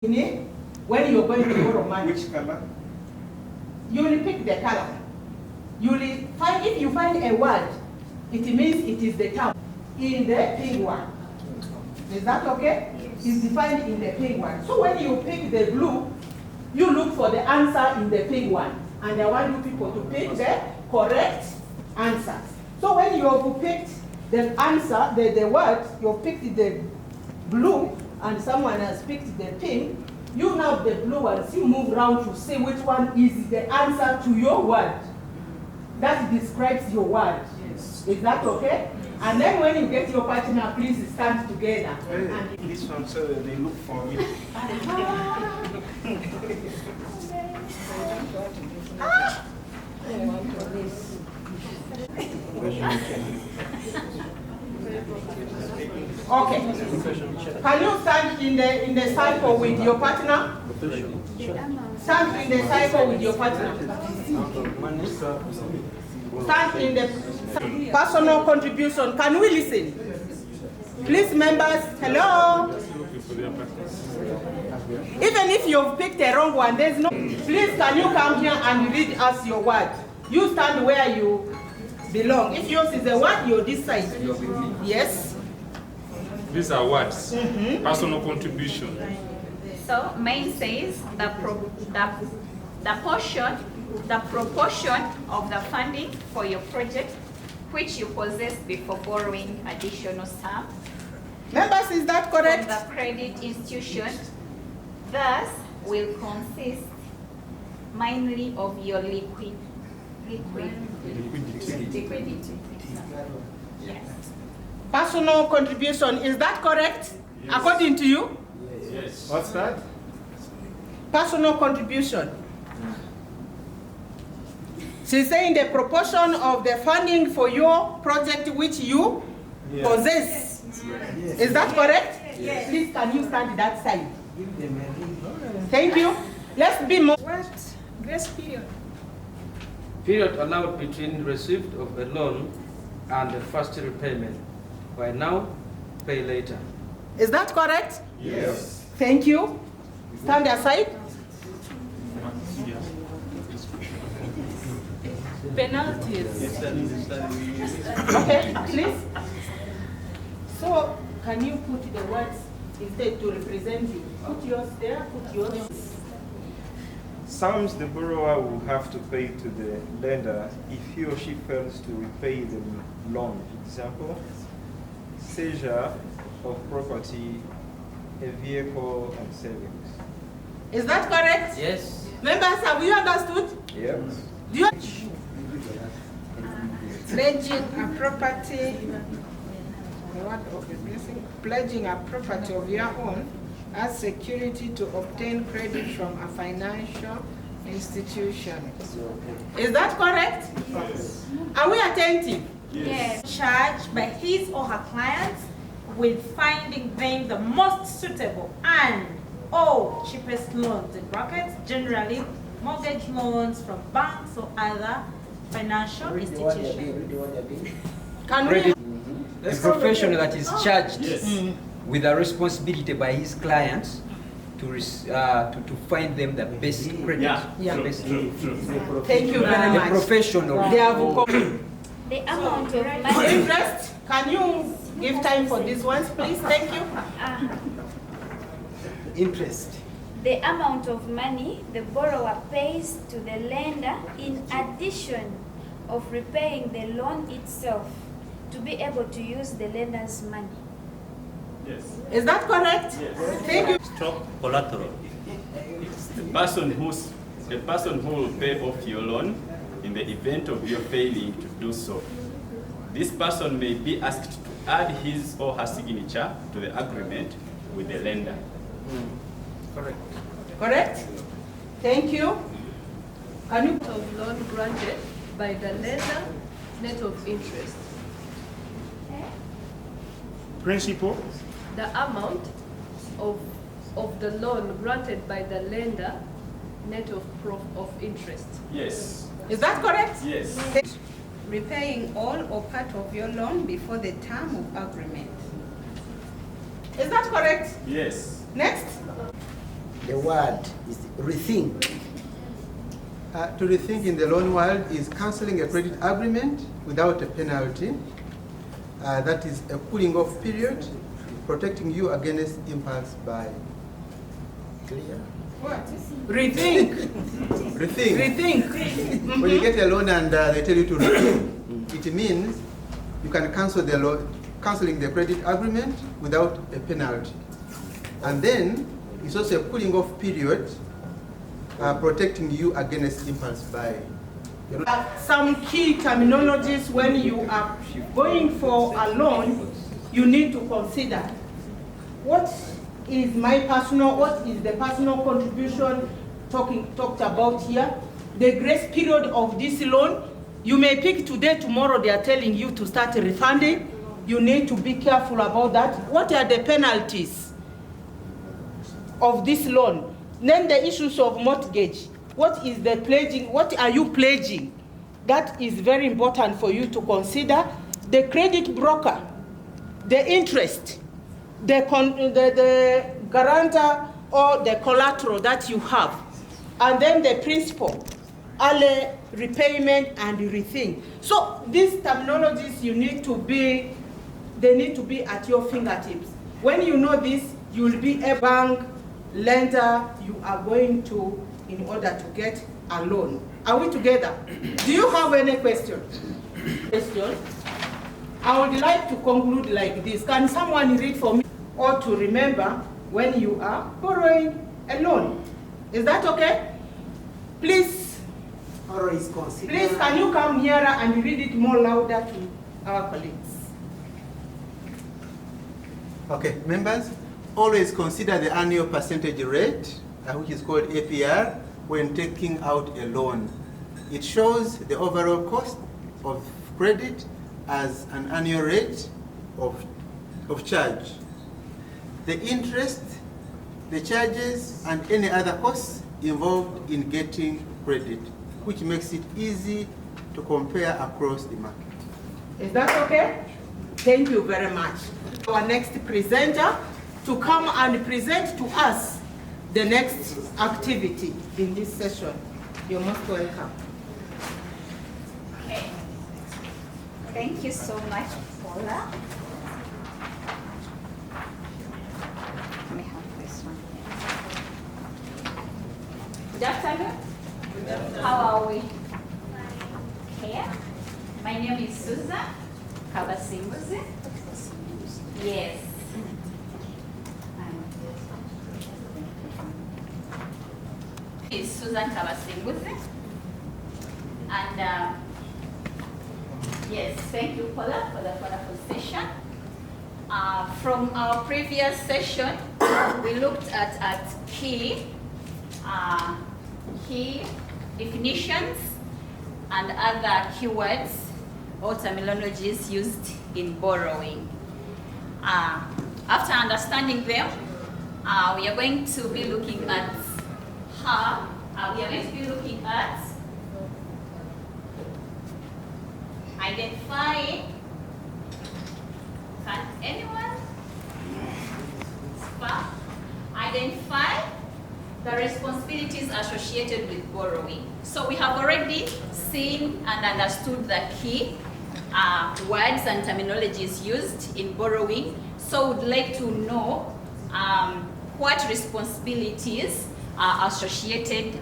When you're going to borrow money. Which color? You will pick the color. You will find, if you find a word, it means it is the term in the pink one. Is that okay? Yes. It's defined in the pink one. So when you pick the blue, you look for the answer in the pink one. And I want you people to pick the correct answer. So when you have picked the answer, the word, you picked the blue, and someone has picked the pink, you now the blue ones, you move around to see which one is the answer to your word. That describes your word. Yes. Is that okay? And then when you get your partner, please stand together. And this one, so they look for me. Okay. Can you stand in the cycle with your partner? Stand in the cycle with your partner. Stand in the personal contribution. Can we listen? Please, members, hello? Even if you've picked a wrong one, there's no... Please, can you come here and read us your word? You stand where you belong. If yours is a word, you're this side. Yes? These are words. Personal contribution. So mine says the proportion of the funding for your project which you possess before borrowing additional sum. Members, is that correct? From the credit institution, thus will consist mainly of your liquidity. Yes. Personal contribution, is that correct? Yes. According to you? Yes. What's that? Personal contribution. She's saying the proportion of the funding for your project which you possess. Yes. Is that correct? Yes. Please, can you stand that side? Thank you. Let's be more. What grace period? Period allowed between receipt of a loan and the first repayment. By now, pay later. Is that correct? Yes. Thank you. Stand aside. Penalties. Okay, please. So, can you put the words instead to represent you? Put yours there, put yours. Sums the borrower will have to pay to the lender if he or she fails to repay the loan. Example, seizure of property, a vehicle, and savings. Is that correct? Yes. Members, have you understood? Yep. Do you? Pledging a property. The word of the blessing. Pledging a property of your own as security to obtain credit from a financial institution. Is that correct? Yes. Are we attentive? Yes. Charged by his or her clients with finding them the most suitable and or cheapest loans in brackets, generally mortgage loans from banks or other financial institutions. Can we? A professional that is charged with a responsibility by his clients to find them the best credit. Yeah. Best Thank you very the much. professional. They have The amount of money. interest. Can you give time for these ones, please? Thank you. Interest. The amount of money the borrower pays to the lender in addition of repaying the loan itself to be able to use the lender's money. Yes. Is that correct? Yes. Thank you. Stop collateral. It's the person who will pay off your loan in the event of your failing to do so. This person may be asked to add his or her signature to the agreement with the lender. Correct. Correct? Thank you. Can you? Of loan granted by the lender, net of interest. Principal? The amount of the loan granted by the lender, net of interest. Yes. Is that correct? Yes. Repaying all or part of your loan before the term of agreement. Is that correct? Yes. Next. a word is rethink. To rethink in the loan world is cancelling a credit agreement without a penalty. That is a cooling off period, protecting you against impulse buying. Clear? What? Rethink. Rethink. Rethink. When you get a loan and they tell you to rethink, it means you can cancel the loan, cancelling the credit agreement without a penalty. And then it's also a cooling off period, protecting you against impulse buying. Some key terminologies when you are going for a loan, you need to consider what is the personal contribution talked about here, the grace period of this loan. You may pick today, tomorrow they are telling you to start refunding. You need to be careful about that. What are the penalties of this loan? Then the issues of mortgage. What is the pledging? What are you pledging? That is very important for you to consider. The credit broker, the interest, the guarantor or the collateral that you have, and then the principal, early repayment and rethink. So these terminologies they need to be at your fingertips. When you know this, you will be a bank lender you are going to in order to get a loan. Are we together? Do you have any questions? I would like to conclude like this. Can someone read for me or to remember when you are borrowing a loan? Is that okay? Please, please can you come nearer and read it more louder to our colleagues? Okay, members, always consider the annual percentage rate, which is called APR, when taking out a loan. It shows the overall cost of credit as an annual rate of charge. The interest, the charges, and any other costs involved in getting credit, which makes it easy to compare across the market. Is that okay? Thank you very much. Our next presenter to come and present to us the next activity in this session. You're most welcome. Okay. Thank you so much, Paula. Let me have this one here. Good afternoon. How are we? Okay. My name is Susan Kabasimbuzi. Yes. Is Susan Kabasimbuzi. And yes, thank you, Paula, for the wonderful session. From our previous session, we looked at key definitions and other keywords or terminologies used in borrowing. After understanding them, we are going to be looking at identifying. Can anyone identify the responsibilities associated with borrowing? So we have already seen and understood the key words and terminologies used in borrowing. So we'd like to know what responsibilities are associated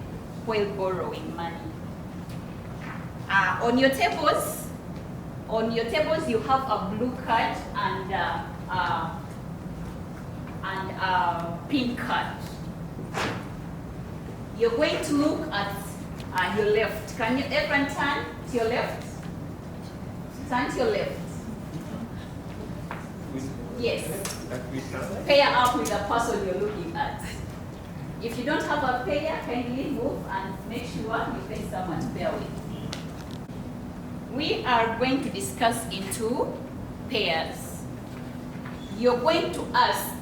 while borrowing money. On your tables, you have a blue card and a pink card. You're going to look at your left. Can you everyone turn to your left? Turn to your left. Yes. Pair up with the person you're looking at. If you don't have a pair, kindly move and make sure you find someone to pair with. We are going to discuss in two pairs. You're going to ask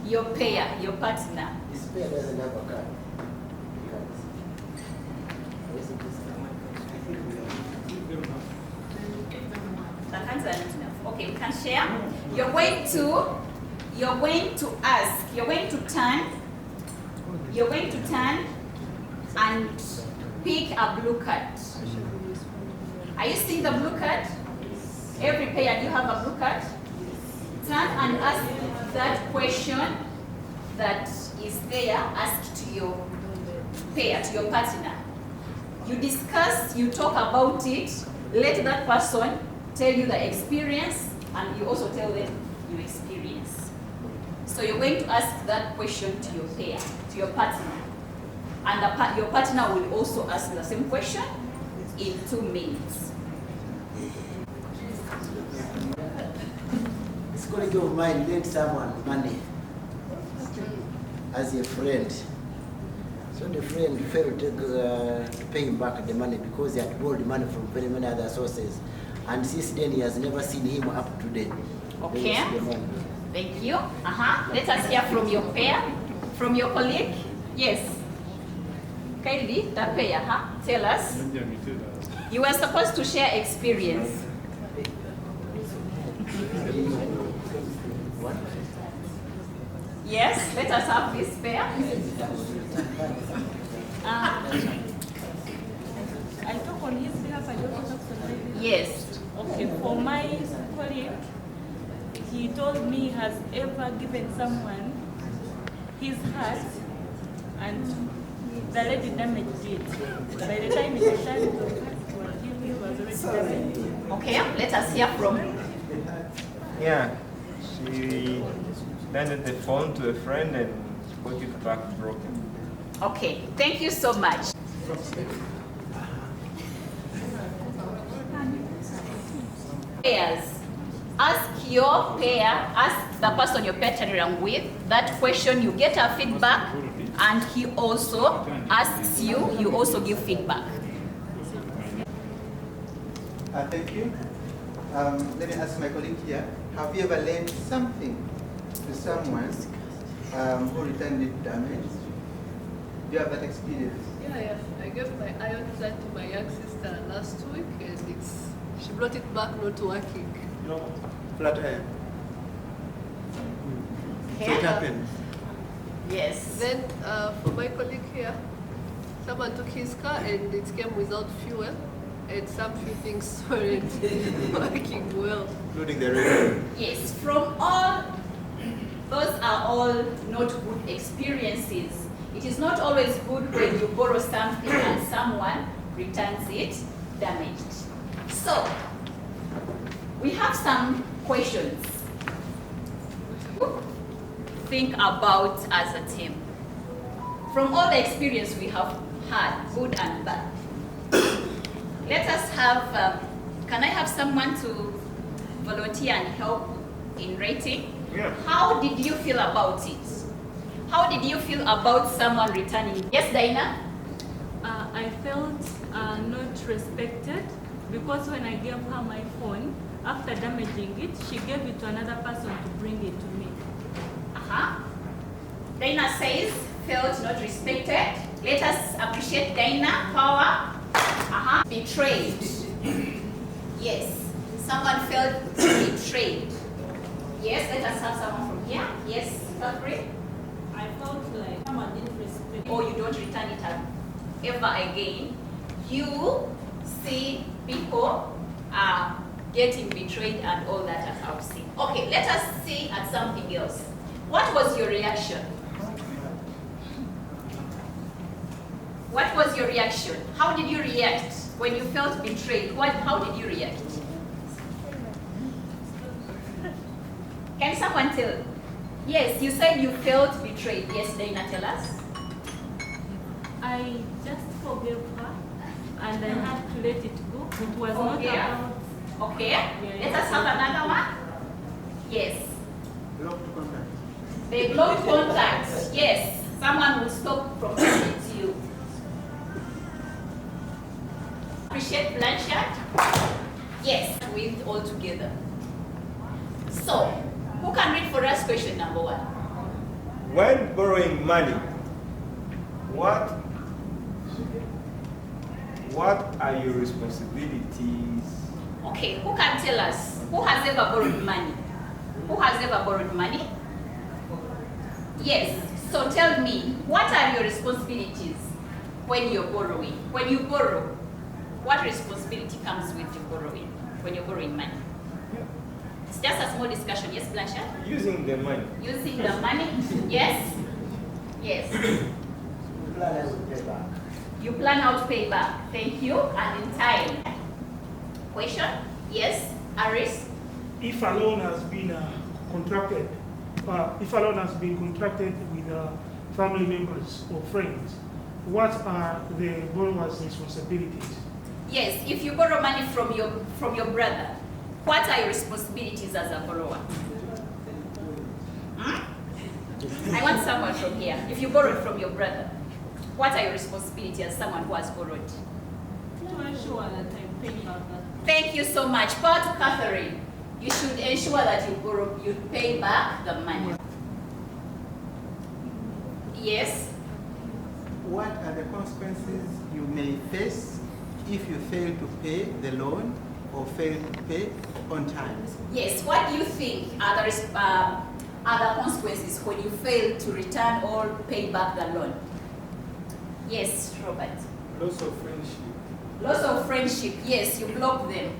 your pair, your partner. This pair doesn't have a card. Okay, we can share. You're going to ask, you're going to turn you're going to turn and pick a blue card. Are you seeing the blue card? Every pair, do you have a blue card? Turn and ask that question that is there, ask to your pair, to your partner. You discuss, you talk about it, let that person tell you the experience, and you also tell them your experience. So you're going to ask that question to your pair, to your partner. And your partner will also ask the same question in 2 minutes. This colleague of mine lent someone money as a friend. So the friend failed to pay him back the money because he had borrowed money from very many other sources. And since then, he has never seen him up to date. Okay. Thank you. Let us hear from your pair, from your colleague. Yes. Kylie, the pair, tell us. You were supposed to share experience. Yes, let us have this pair. I talk on his behalf, I don't talk on my behalf. Yes. Okay, for my colleague, he told me he has ever given someone his heart and the lady damaged it. By the time he returned to he was already damaged. Okay, let us hear from. Yeah, she lended the phone to a friend and got it back broken. Okay, thank you so much. Pairs. Ask your pair, ask the person you're partnering around with that question, you get a feedback, and he also asks you, you also give feedback. Thank you. Let me ask my colleague here. Have you ever lent something to someone who returned it damaged? Do you have that experience? Yeah. I gave my iron flat to my young sister last week, and she brought it back not working. Flat iron. So it happened. Yes. Then for my colleague here, someone took his car and it came without fuel, and some few things weren't working well. Including the radio. Yes, from all, those are all not good experiences. It is not always good when you borrow something and someone returns it damaged. So, we have some questions. Think about as a team. From all the experience we have had, good and bad, let us have, can I have someone to volunteer and help in rating? Yeah. How did you feel about it? How did you feel about someone returning? Yes, Dina? I felt not respected because when I gave her my phone, after damaging it, she gave it to another person to bring it to me. Dina says, felt not respected. Let us appreciate Dina. Power. Betrayed. Yes. Someone felt betrayed. Yes, let us have someone from here. Yes, Catherine? I felt like someone didn't respect. Or you don't return it ever again. You see people getting betrayed and all that as I've seen. Okay, let us see at something else. What was your reaction? What was your reaction? How did you react when you felt betrayed? How did you react? Can someone tell? Yes, you said you felt betrayed. Yes, Dana, tell us. I just forgave her and I had to let it go. It was not about... Okay, let us have another one. Yes. Blocked contact. They blocked contact. Yes, someone will stop from talking to you. Appreciate Blanchard? Yes, with all together. So, who can read for us question number 1? When borrowing money, what are your responsibilities? Okay, who can tell us? Who has ever borrowed money? Who has ever borrowed money? Yes. So tell me, what are your responsibilities when you're borrowing? When you borrow, what responsibility comes with you borrowing, when you're borrowing money? It's just a small discussion. Yes, Blanchard? Using the money. Using the money? Yes? Yes. You plan out payback. Thank you. And in time. Question? Yes? Aris? If a loan has been contracted, if a loan has been contracted with family members or friends, what are the borrower's responsibilities? Yes, if you borrow money from your brother, what are your responsibilities as a borrower? I want someone from here. If you borrowed from your brother, what are your responsibilities as someone who has borrowed? To ensure that I pay back that. Thank you so much. Power to Catherine. You should ensure that you pay back the money. Yes? What are the consequences you may face if you fail to pay the loan or fail to pay on time? Yes, what do you think are the consequences when you fail to return or pay back the loan? Yes, Robert. Loss of friendship. Loss of friendship, yes, you block them.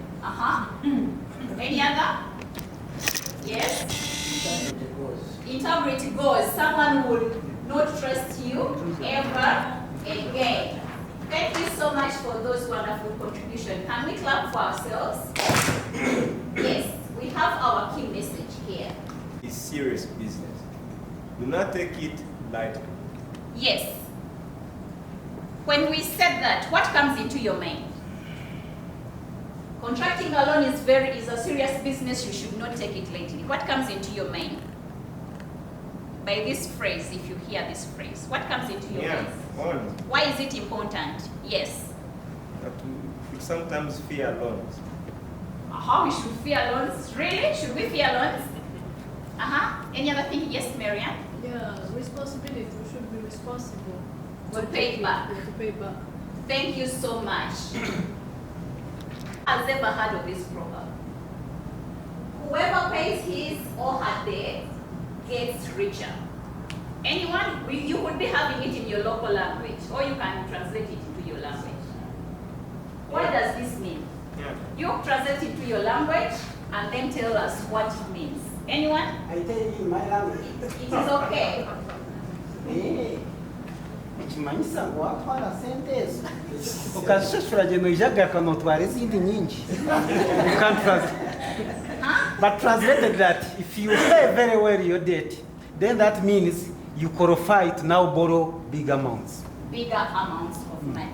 Any other? Yes? Integrity goes. Someone will not trust you ever again. Thank you so much for those wonderful contributions. Can we clap for ourselves? Yes, we have our key message here. It's serious business. Do not take it lightly. Yes. When we said that, what comes into your mind? Contracting a loan is a serious business. You should not take it lightly. What comes into your mind? By this phrase, if you hear this phrase, what comes into your mind? Why is it important? Yes. We sometimes fear loans. We should fear loans. Really? Should we fear loans? Any other thing? Yes, Marianne? Yeah, responsibility. We should be responsible. To pay back. To pay back. Thank you so much. Has ever heard of this proverb? Whoever pays his or her debt gets richer. Anyone? You could be having it in your local language, or you can translate it into your language. What does this mean? You translate it to your language and then tell us what it means. Anyone? I tell you in my language. It is okay. Ikimanyisa ngo watwara sentence ukazishashura geno ijaga kanotwara izindi nyinshi. You can't translate. But translated that if you pay very well your debt, then that means you qualify to now borrow big amounts. Bigger amounts of money.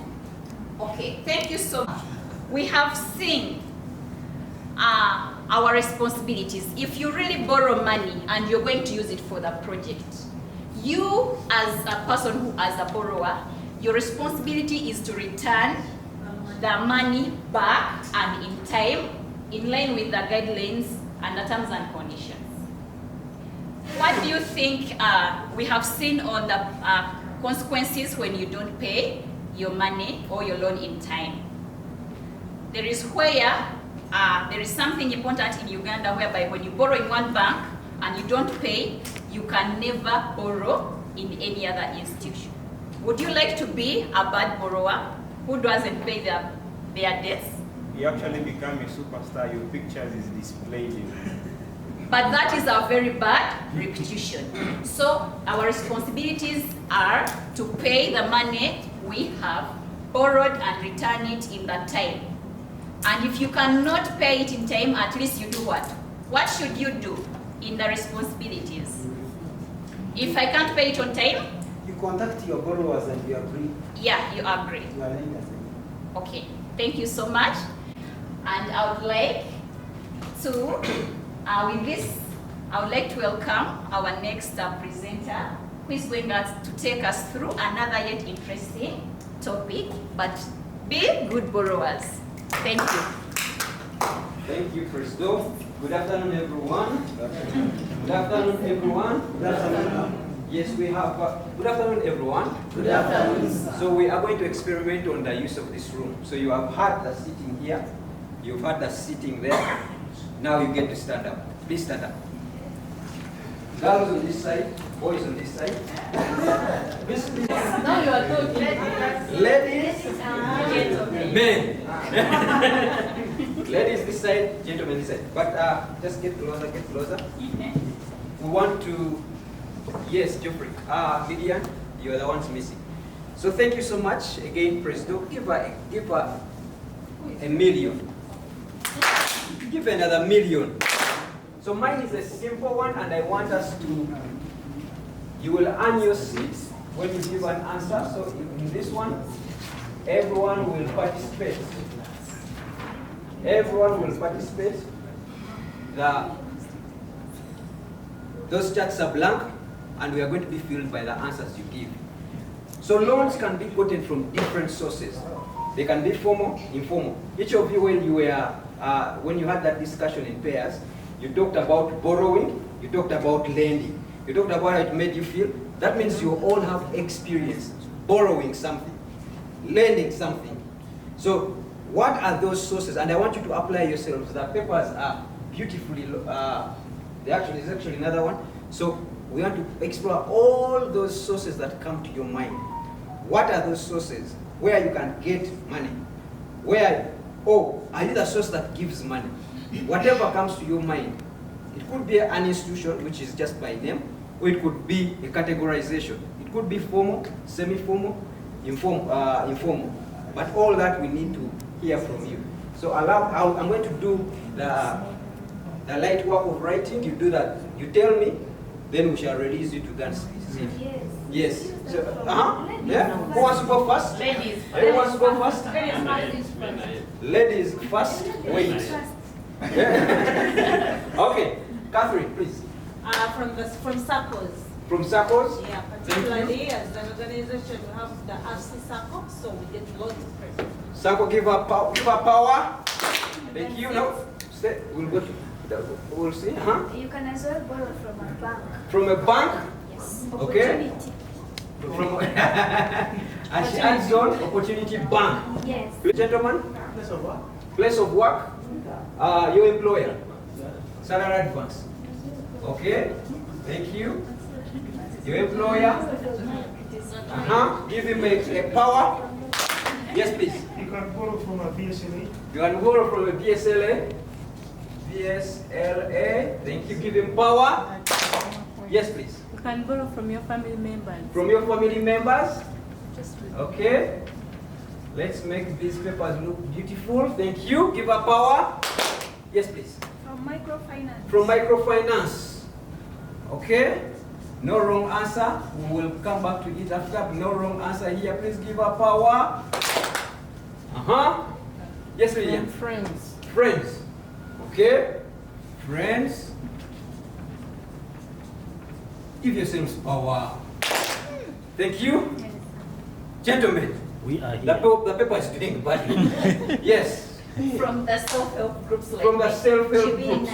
Okay, thank you so much. We have seen our responsibilities. If you really borrow money and you're going to use it for the project, you as a person who, as a borrower, your responsibility is to return the money back and in time, in line with the guidelines and the terms and conditions. What do you think we have seen on the consequences when you don't pay your money or your loan in time? There is where there is something important in Uganda whereby when you borrow in one bank and you don't pay, you can never borrow in any other institution. Would you like to be a bad borrower who doesn't pay their debts? You actually become a superstar. Your pictures is displayed in. But that is a very bad reputation. So our responsibilities are to pay the money we have borrowed and return it in that time. And if you cannot pay it in time, at least you do what? What should you do in the responsibilities? If I can't pay it on time? You contact your borrowers and you agree. Yeah, you agree. You are lenders. Okay, thank you so much. And I would like to, with this, I would like to welcome our next presenter, who is going to take us through another yet interesting topic, but be good borrowers. Thank you. Thank you, Christo. Good afternoon, everyone. Good afternoon, everyone. Good afternoon. Yes, we have. Good afternoon, everyone. Good afternoon. So we are going to experiment on the use of this room. So you have had the sitting here. You've had the sitting there. Now you get to stand up. Please stand up. Girls on this side, boys on this side. Now you are talking. Ladies, men. Ladies this side, gentlemen this side. But just get closer, get closer. We want to, yes, Geoffrey. Gideon, you are the ones missing. So thank you so much again, President. Give her a million. Give another million. So mine is a simple one, and I want us to, you will earn your seats when you give an answer. So in this one, everyone will participate. Everyone will participate. Those charts are blank, and we are going to be filled by the answers you give. So loans can be gotten from different sources. They can be formal, informal. Each of you, when you had that discussion in pairs, you talked about borrowing, you talked about lending, you talked about how it made you feel. That means you all have experience borrowing something, lending something. So what are those sources? And I want you to apply yourselves. The papers are beautifully, there's actually another one. So we want to explore all those sources that come to your mind. What are those sources where you can get money? Are you the source that gives money? Whatever comes to your mind. It could be an institution, which is just by name, or it could be a categorization. It could be formal, semi-formal, informal. But all that we need to hear from you. So I'm going to do the light work of writing. You do that. You tell me, then we shall release you to go and see. Yes. So, yeah. Who wants to go first? Ladies. Who wants to go first? Ladies Ladies first. first. Wait. Okay, Catherine, please. From SACCOs. From SACCOs? Yeah, particularly as an organization, we have the RC SACCO, so we get lots of credit. SACCO, give her power. Thank you. No, stay. We'll go to. We'll see. You can as well borrow from a bank. From a bank? Yes. Okay. From and she adds on Opportunity Bank. Yes. Gentlemen? Place of work. Place of work. Your employer. Salary advance. Okay. Thank you. Your employer. Give him a power. Yes, please. You can borrow from a BSLA. You can borrow from a BSLA. BSLA. Thank you. Give him power. Yes, please. You can borrow from your family members. From your family members? Okay. Let's make these papers look beautiful. Thank you. Give her power. Yes, please. From microfinance. From microfinance. Okay. No wrong answer. We will come back to it after. No wrong answer here. Please give her power. Yes, Lillian. Friends. Friends. Okay. Friends. Give yourselves power. Thank you. Gentlemen. We are here. The paper is doing badly. Yes. From the self-help groups like From the self-help groups.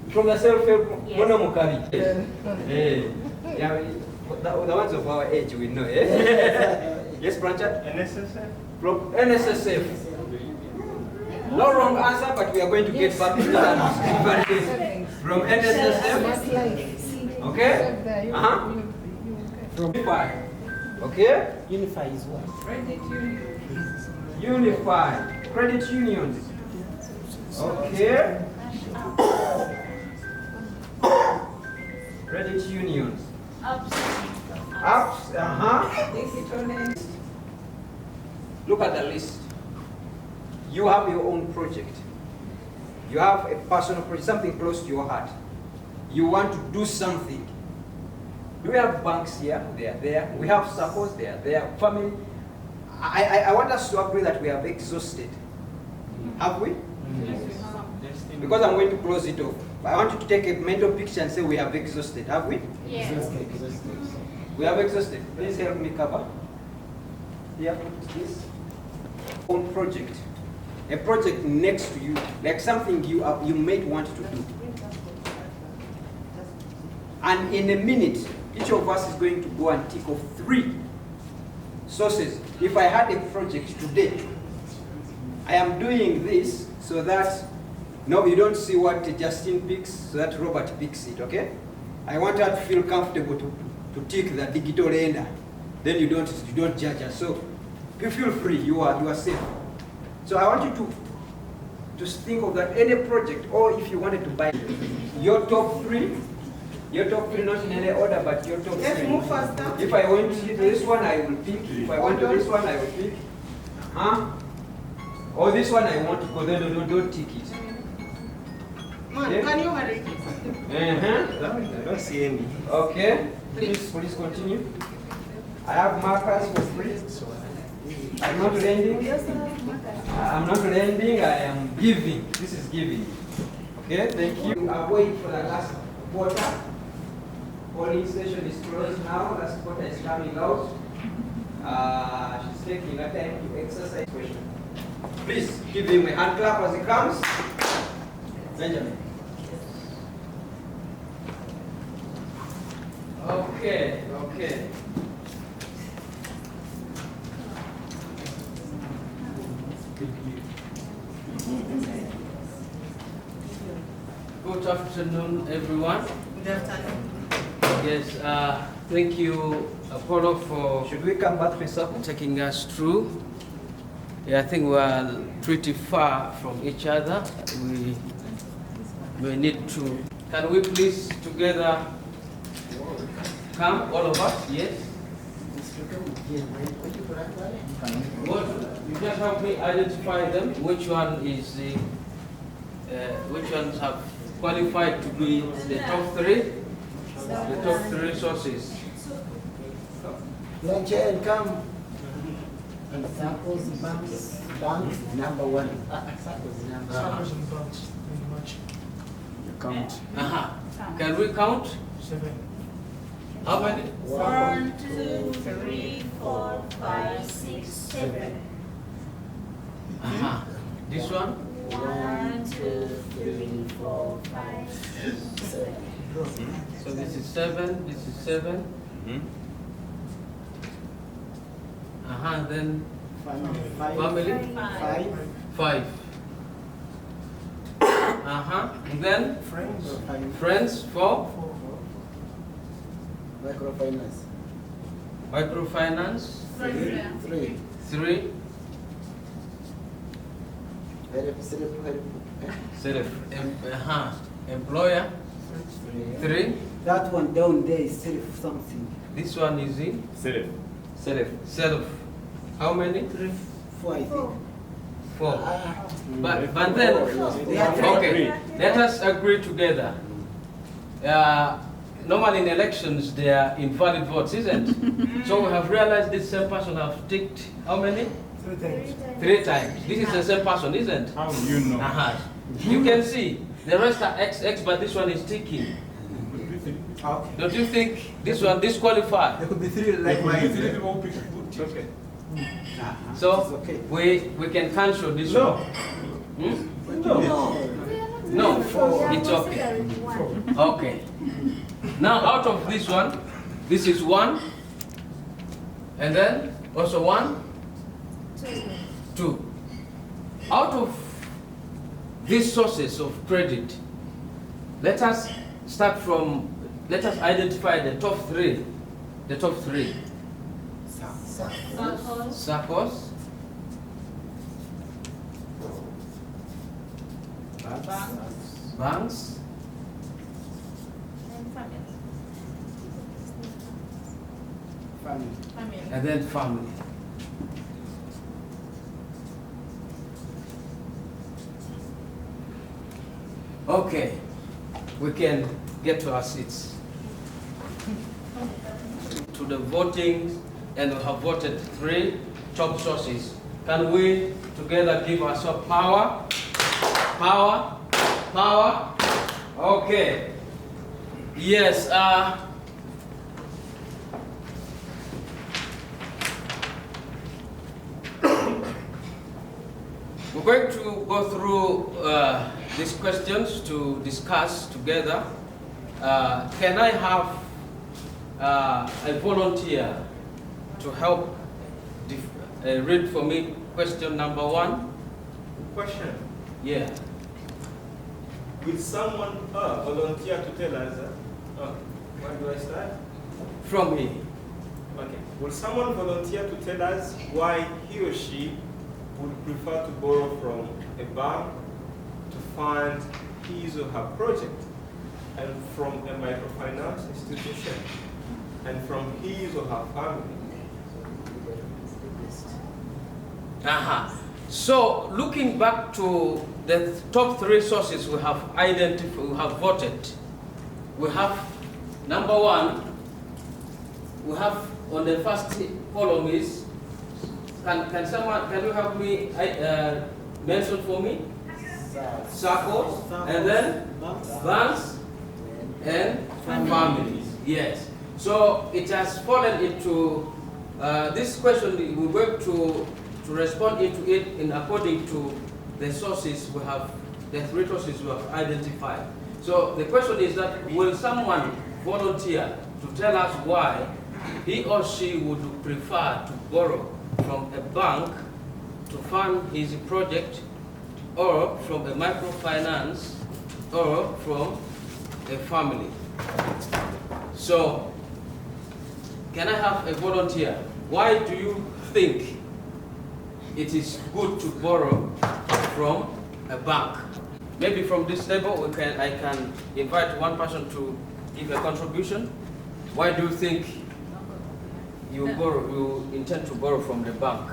From the self-help group. Yes. Yeah, the ones of our age we know. Yes, Branchard? NSSF. From NSSF. No wrong answer, but we are going to get back to that. From NSSF. Okay? From Unify. Okay? Unify is what? Credit unions. Unify. Credit unions. Okay. Credit unions. Apps. Look at the list. You have your own project. You have a personal project, something close to your heart. You want to do something. Do we have banks here? They are there. We have SACCOs, they are there. Family. I want us to agree that we have exhausted. Have we? Yes. Because I'm going to close it off. I want you to take a mental picture and say we have exhausted. Have we? Yes. We have exhausted. Please help me cover. Here, put this. Own project. A project next to you, like something you might want to do. And in a minute, each of us is going to go and tick off 3 sources. If I had a project today, I am doing this so that, no, you don't see what Justin picks, so that Robert picks it, okay? I want her to feel comfortable to tick the digital lender. Then you don't judge her. So you feel free, you are safe. So I want you to think of that any project, or if you wanted to buy your top three, not in any order, but your top Let's three. move faster. If I want to this one, I will pick. If I want to this one, I will pick. Or this one I want to go, then don't tick it. Man, Yeah. can you hurry? I don't see any. Okay, please continue. I have markers for free. I'm not lending. I'm not lending, I am giving. This is giving. Okay, thank you. I'm waiting for the last quarter. Polling station is closed now. Last quarter is coming out. She's taking her time to exercise question. Please give him a hand clap as he comes. Benjamin. Okay. Good afternoon, everyone. Good afternoon. Yes, thank you, Apollo, for Should we come back to the taking us through. Yeah, I think we are pretty far from each other. We need to. Can we please together come, all of us? Yes. What? You just help me identify them. Which one is the? Which ones have qualified to be the top three? The top three sources. Luncheon come. And Sappos banks number one. Sappos number Sappos and banks, pretty much. You count. Can we count? 7. How many? 1, 2, 3, 4, 5, 6, 7. This one? 1, 2, 3, 4, 5, 6, 7. So this is 7, this is 7. Then family? 5. And then friends 4. Microfinance. Microfinance 3. 3. Employer 3. That one down there is self something. This one is in self. How many? 3, 4, I think. 4. But then, okay, let us agree together. Normally in elections, they are invalid votes, isn't it? So we have realized this same person have ticked how many? 3 times. 3 times. This is the same person, isn't it? How do you know? You can see, the rest are XX, but this one is ticking. Okay. Don't you think this one disqualified? There could be 3 like mine. Okay. So we can cancel this one. No, it's okay. Okay. Now out of this one, this is 1, and then also 1, 2. Out of these sources of credit, let us identify the top 3. The top 3. SACCOs. Banks. And then family. Okay, we can get to our seats. To the voting, and we have voted 3 top sources. Can we together give ourselves power? Power? Power? Okay. Yes, we're going to go through these questions to discuss together. Can I have a volunteer to help read for me question number 1? Question. Yeah. Will someone volunteer to tell us? Where do I start? From me. Okay. Will someone volunteer to tell us why he or she would prefer to borrow from a bank to fund his or her project, and from a microfinance institution, and from his or her family? So, looking back to the top 3 sources we have identified, we have voted, we have number 1, we have on the first column is, can you help me mention for me? Circles, and then banks and families. Yes. So it has fallen into this question. We're going to respond into it in according to the sources we have, the 3 sources we have identified. So the question is that, will someone volunteer to tell us why he or she would prefer to borrow from a bank to fund his project, or from a microfinance, or from a family? So, can I have a volunteer? Why do you think it is good to borrow from a bank? Maybe from this table, I can invite one person to give a contribution. Why do you think you intend to borrow from the bank?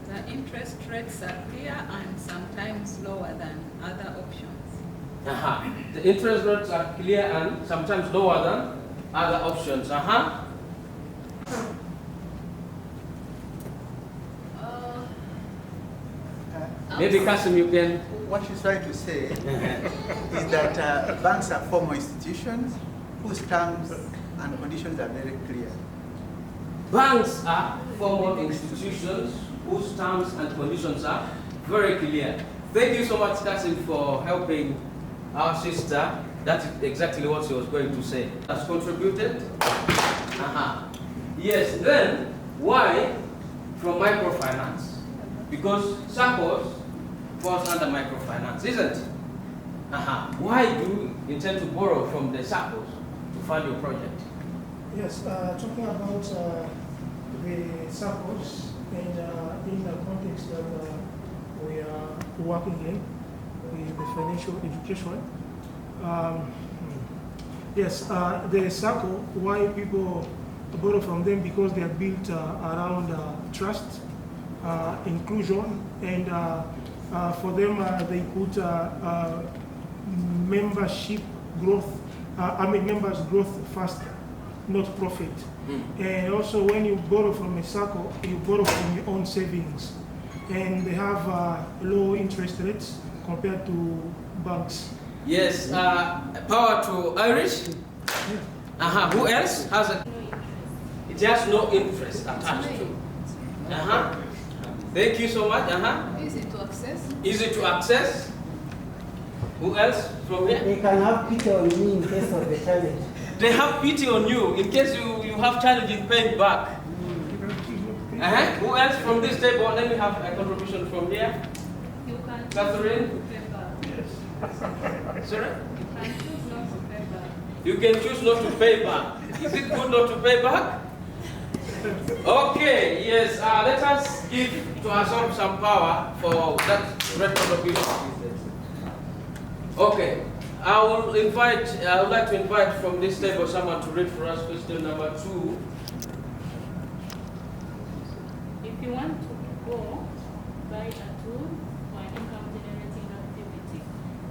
The interest rates are clear and sometimes lower than other options. The interest rates are clear and sometimes lower than other options. Maybe Kasim, you can. What she's trying to say is that banks are formal institutions whose terms and conditions are very clear. Banks are formal institutions whose terms and conditions are very clear. Thank you so much, Kasim, for helping our sister. That's exactly what she was going to say. Has contributed. Yes, then why from microfinance? Because SACCOs falls under microfinance, isn't it? Why do you intend to borrow from the SACCOs to fund your project? Yes, talking about the SACCOs in the context that we are working in with the financial education. Yes, the SACCO, why people borrow from them? Because they are built around trust, inclusion, and for them they put membership growth, members growth first, not profit. And also when you borrow from a SACCO, you borrow from your own savings. And they have low interest rates compared to banks. Yes, power to Irish. Who else has a? It has no interest attached to. Thank you so much. Easy to access. Easy to access. Who else from here? They can have pity on me in case of the challenge. They have pity on you in case you have challenge in paying back. Who else from this table? Let me have a contribution from here. You can Catherine? Yes. Sorry? You can choose not to pay back. You can choose not to pay back. Is it good not to pay back? Okay, yes. Let us give to ourselves some power for that great contribution. Okay. I would like to invite from this table someone to read for us question number 2. If you want to go buy a tool for an income generating activity,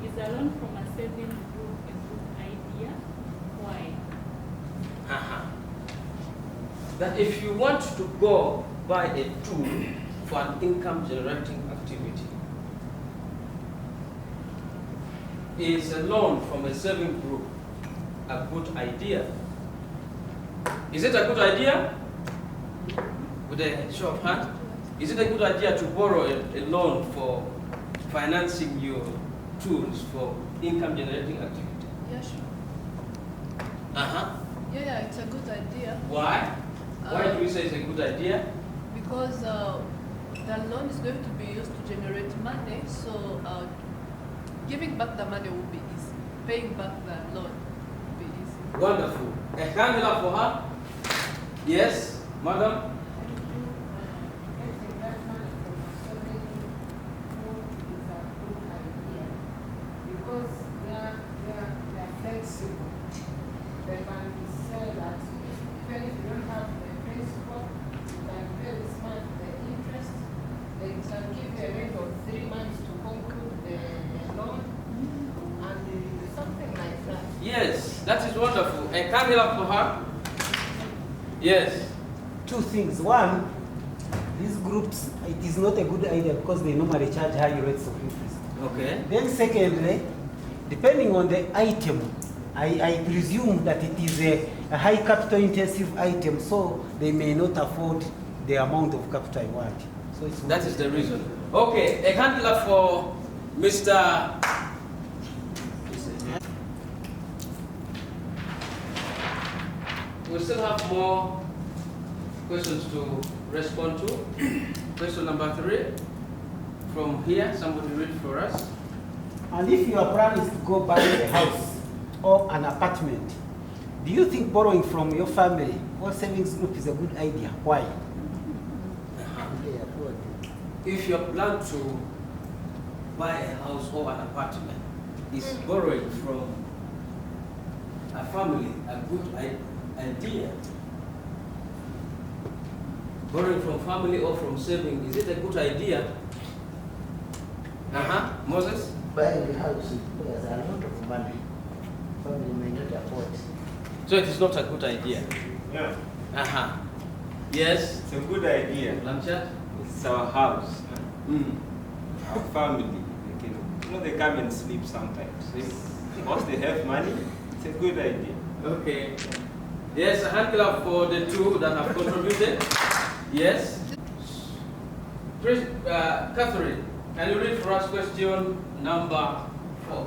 is a loan from a saving group a good idea? Why? That if you want to go buy a tool for an income generating activity, is a loan from a saving group a good idea? Is it a good idea? With a show of hands, is it a good idea to borrow a loan for financing your tools for income generating activity? Yeah, sure. Yeah, it's a good idea. Why? Why do you say it's a good idea? Because the loan is going to be used to generate money, so giving back the money will be easy. Paying back the loan will be easy. Wonderful. A candle for her? Yes, madam? Because they are flexible. They can say that even if you don't have the principal, you can pay this month the interest. They can give you a rate of 3 months to conclude the loan, and something like that. Yes, that is wonderful. A candle for her? Yes. Two things. One, these groups, it is not a good idea because they normally charge high rates of interest. Okay. Then secondly, depending on the item, I presume that it is a high capital intensive item, so they may not afford the amount of capital I want. So that is the reason. Okay, a candle for Mr. We still have more questions to respond to. Question number 3. From here, somebody read for us. And if your plan is to go buy a house or an apartment, do you think borrowing from your family or savings group is a good idea? Why? If you plan to buy a house or an apartment, is borrowing from a family a good idea? Borrowing from family or from saving, is it a good idea? Moses? Buying a house requires a lot of money. Family may not afford. So it is not a good idea? Yeah. Yes? It's a good idea. Blanchard? It's our house. Our family. They come and sleep sometimes. Once they have money, it's a good idea. Okay. Yes, a hand clap for the 2 that have contributed. Yes? Catherine, can you read for us question number 4?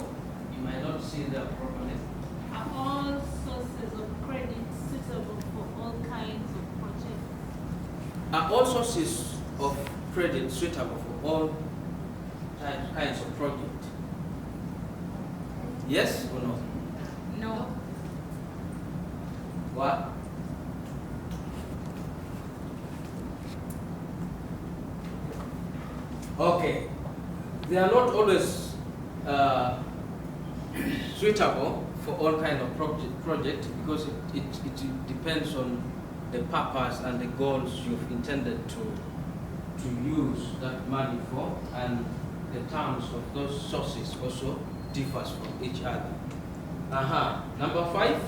You might not see that properly. Are all sources of credit suitable for all kinds of projects? Are all sources of credit suitable for all kinds of projects? Yes or no? No. What? Okay. They are not always suitable for all kind of project because it depends on the purpose and the goals you've intended to use that money for, and the terms of those sources also differs from each other. Number 5.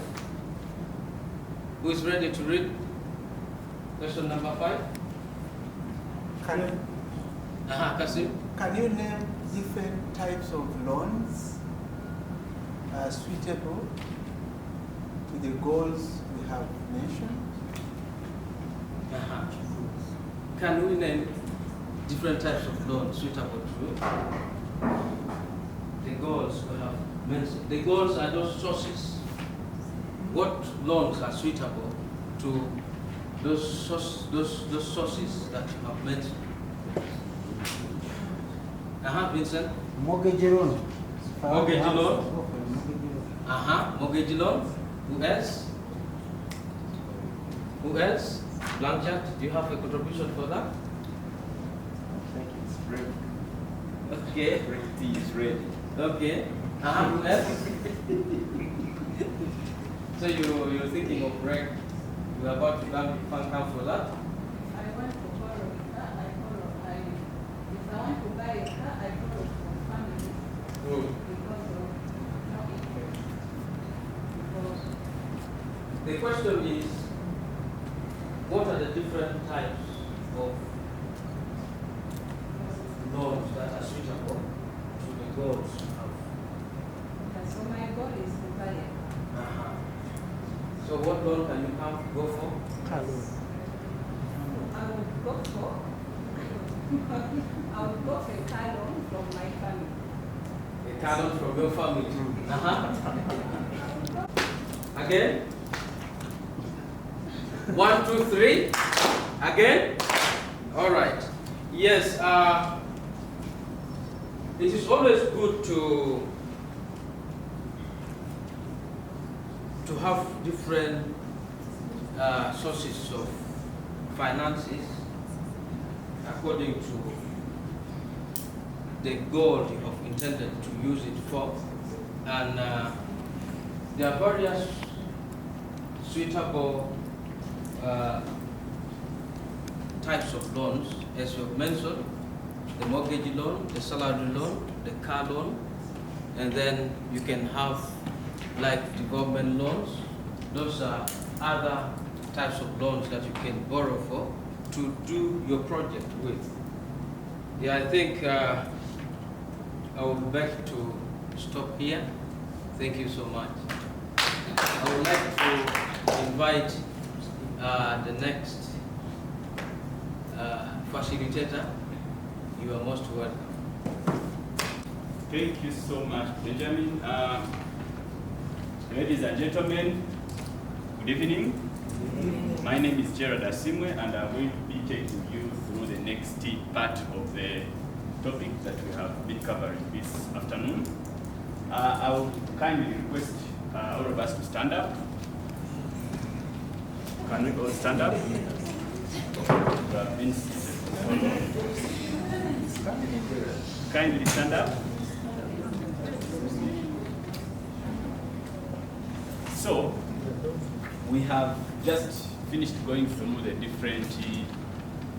Who is ready to read question number 5? Kasim? Can you name different types of loans suitable to the goals we have mentioned? Can we name different types of loans suitable to the goals we have mentioned? The goals are those sources. What loans are suitable to those sources that you have mentioned? Vincent? Mortgage loan. Mortgage loan? Mortgage loan. Who else? Who else? Blanchard, do you have a contribution for that? It's ready. Okay. Tea is ready. Okay. Who else? So you're thinking of rent. We're about to come for that. I want to borrow a car, if I want to buy a car, I borrow from family because of no interest. The question is, what are the different types of loans that are suitable to the goals you have? So my goal is to buy a car. So what loan can you go for? Car loan. I would go for a car loan from my family. A car loan from your family. Again? 1, 2, 3. Again? All right. Yes. It is always good to to have different sources of finances according to the goal of intended to use it for. And there are various suitable types of loans, as you've mentioned, the mortgage loan, the salary loan, the car loan, and then you can have like development loans. Those are other types of loans that you can borrow for to do your project with. Yeah, I think I would like to stop here. Thank you so much. I would like to invite the next facilitator. You are most welcome. Thank you so much, Benjamin. Ladies and gentlemen, good evening. My name is Gerard Asimwe, and I'm going to be taking you through the next part of the topic that we have been covering this afternoon. I will kindly request all of us to stand up. Can we all stand up? We have been seated. Kindly stand up. So, we have just finished going through the different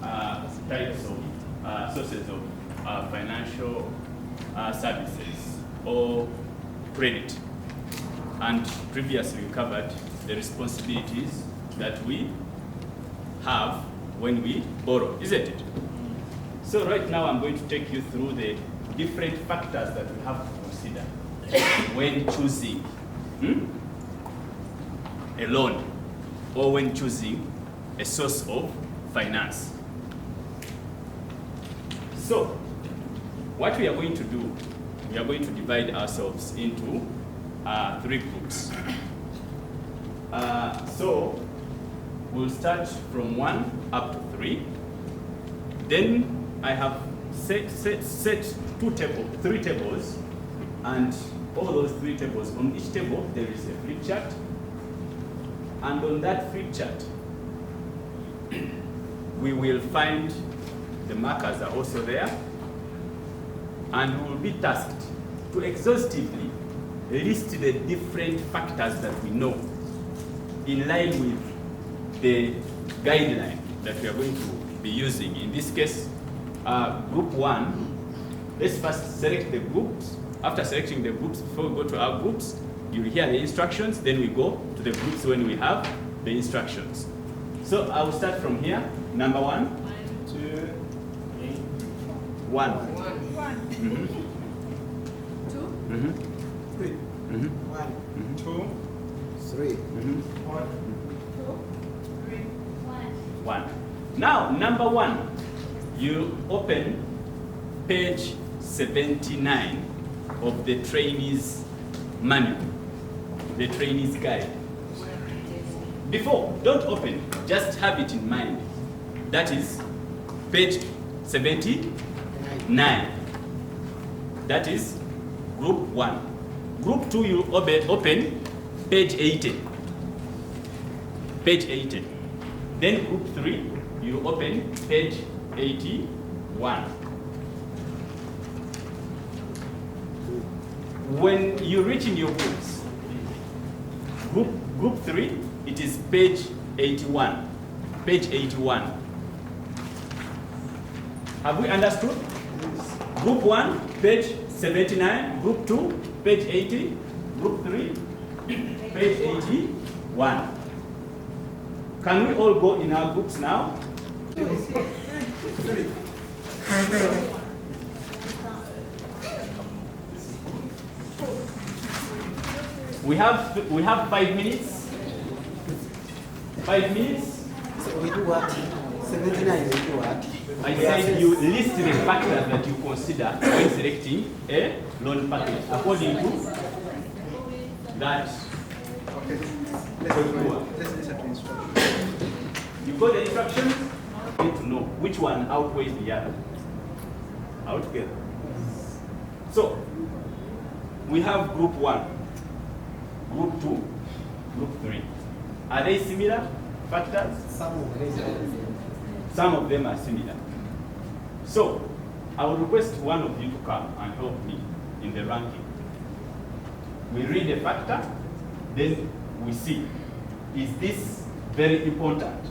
types of sources of financial services or credit. And previously we covered the responsibilities that we have when we borrow, isn't it? So right now I'm going to take you through the different factors that we have to consider when choosing a loan or when choosing a source of finance. So what we are going to do, we are going to divide ourselves into 3 groups. So we'll start from 1 up to 3. Then I have set 3 tables, and all those 3 tables, on each table there is a flip chart, and on that flip chart we will find the markers are also there, and we will be tasked to exhaustively list the different factors that we know in line with the guideline that we are going to be using. In this case, group 1, let's first select the groups. After selecting the groups, before we go to our groups, you will hear the instructions, then we go to the groups when we have the instructions. So I will start from here. Number 1, 2, 3, 1. 1. 2. 3. 1. 2. 3. 1. 1. Now, number 1, you open page 79 of the trainee's manual, the trainee's guide. Before, don't open, just have it in mind. That is page 79. That is group 1. Group 2, you open page 80. Page 80. Then group 3, you open page 81. When you reach in your groups, group 3, it is page 81. Page 81. Have we understood? Group 1, page 79. Group 2, page 80. Group 3, page 81. Can we all go in our groups now? We have 5 minutes. 5 minutes. So we do what? 79 we do what? I said you list the factors that you consider when selecting a loan package according to that. Let's listen to instructions. You got the instructions, you need to know which one outweighs the other. All together. So we have group 1, group 2, group 3. Are they similar factors? Some of them are similar. So, I would request one of you to come and help me in the ranking. We read a factor, then we see, is this very important?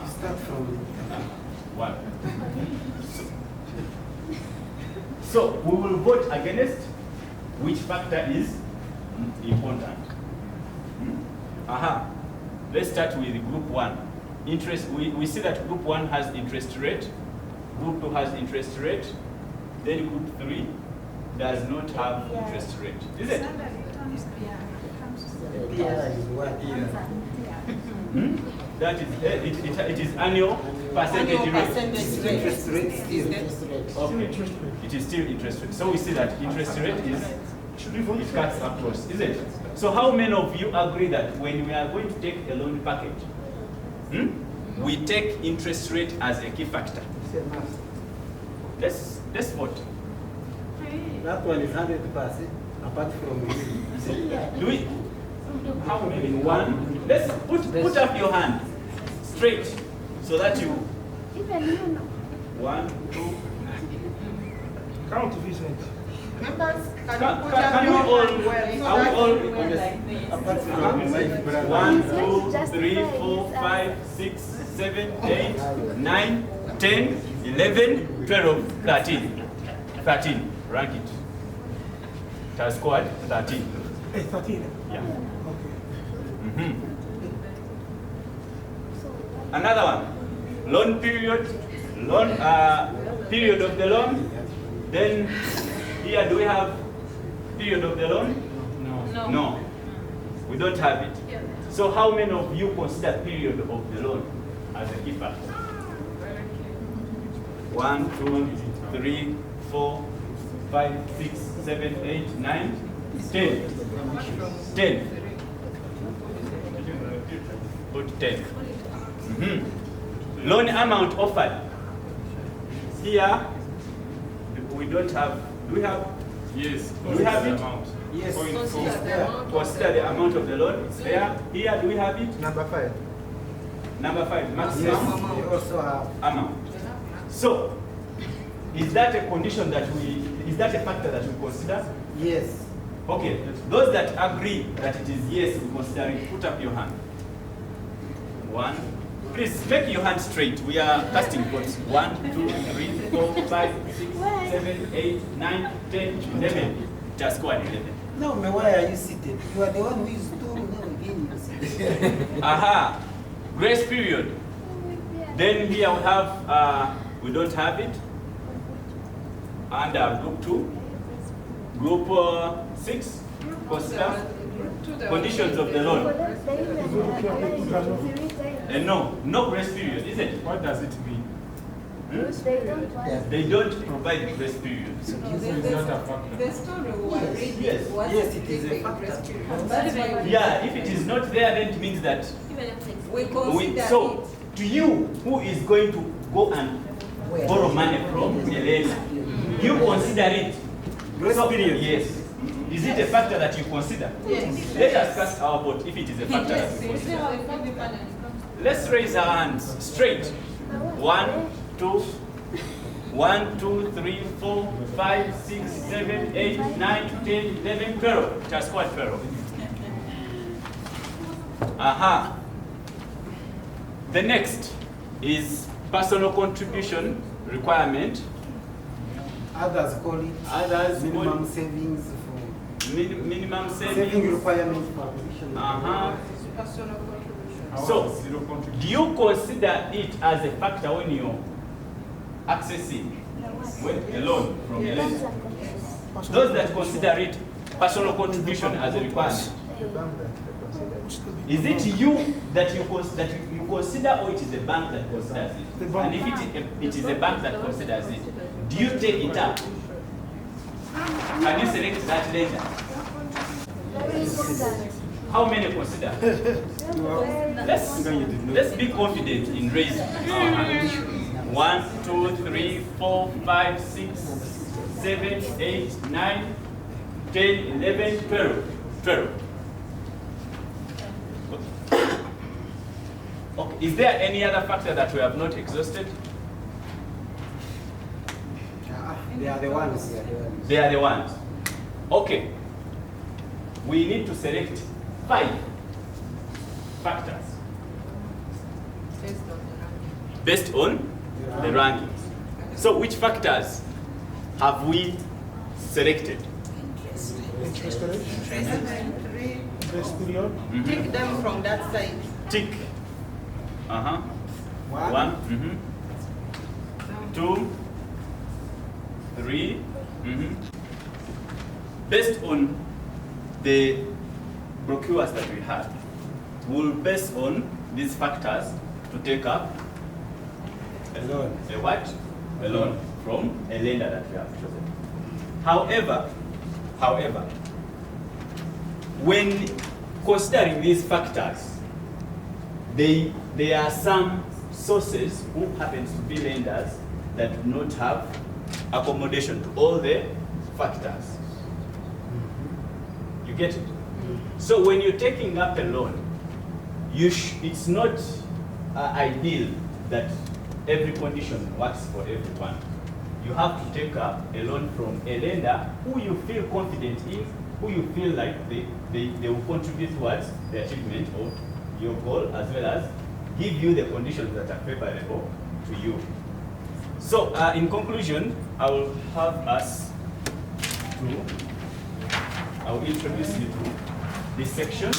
Start from one. So we will vote against which factor is important. Let's start with group 1. Interest. We see that group 1 has interest rate, group 2 has interest rate, then group 3 does not have interest rate. Is it? That is, it is annual percentage rate. Interest rate is Okay. It is still interest rate. So we see that interest rate is, it cuts across, is it? So how many of you agree that when we are going to take a loan package, we take interest rate as a key factor? Let's vote. That one is 100%, apart from Do we? How many? One. Let's put up your hand straight so that you. One, two. Count, Vincent. Members, Can we all? Are we all? Apart from 1, 2, 3, 4, 5, 6, 7, 8, 9, 10, 11, 12, 13. 13. Rank it. It has scored 13. 13. Yeah. Another one. Loan period. Period of the loan. Then here, do we have period of the loan? No. No. We don't have it. Yeah. So how many of you consider period of the loan as a key factor? 1, 2, 3, 4, 5, 6, 7, 8, 9, 10. 10. Put 10. Loan amount offered. Here, we don't have. Do we have? Yes. Do we have it? Yes. Consider the amount of the loan. It's there. Here, do we have it? Number 5. Number 5. Maximum. Yes. We also have amount. So, is that a condition that is that a factor that we consider? Yes. Okay. Those that agree that it is yes, we consider it, put up your hand. 1. Please make your hand straight. We are casting votes. 1, 2, 3, 4, 5, 6, 7, 8, 9, 10, 11. Just go at 11. No, man, why are you seated? You are the one who is doing everything. Aha. Grace period. Then here we have, we don't have it. Under group 2. Group 6. Consider conditions of the loan. No grace period, is it? What does it mean? They don't provide grace period. The story was reading was it is a factor. Yeah, if it is not there, then it means that we consider so it. to you, who is going to go and borrow money from a lender, you consider it. Grace period, yes. Is it a factor that you consider? Yes. Let us cast our vote if it is a factor that we consider. Let's raise our hands straight. 1, 2, 1, 2, 3, 4, 5, 6, 7, 8, 9, 10, 11, 12. Just squad 12. Aha. The next is personal contribution requirement. Others call it minimum savings for minimum saving requirements for acquisition. Personal contribution. So, do you consider it as a factor when you're accessing a loan from a lender? Those that consider it personal contribution as a requirement, is it you that you consider, or it is the bank that considers it? And if it is a bank that considers it, do you take it up? Can you select that lender? How many consider? Let's be confident in raising our hand. 1, 2, 3, 4, 5, 6, 7, 8, 9, 10, 11, 12. 12. Okay. Is there any other factor that we have not exhausted? They are the ones. They are the ones. Okay. We need to select 5 factors based on the rankings. So which factors have we selected? Interest rate. Grace period. Take them from that side. Tick. One. 2, 3. Based on the brochures that we had, we'll base on these factors to take up a loan. A what? A loan from a lender that we have chosen. However, when considering these factors, there are some sources who happens to be lenders that do not have accommodation to all the factors. You get it? So when you're taking up a loan, it's not ideal that every condition works for everyone. You have to take up a loan from a lender who you feel confident in, who you feel like they will contribute towards the achievement of your goal, as well as give you the conditions that are favorable to you. So in conclusion, I will introduce you to this section.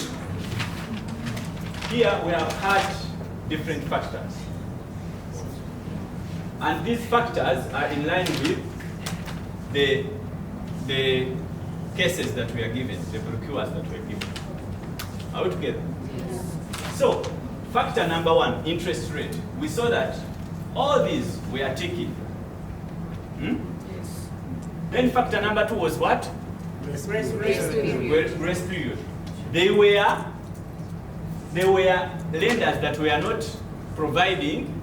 Here we have had different factors. And these factors are in line with the cases that we are given, the brochures that we are given. Are we together? Yes. So, factor number 1, interest rate. We saw that all these we are taking. Yes. Then factor number 2 was what? Grace period. Grace period. They were lenders that were not providing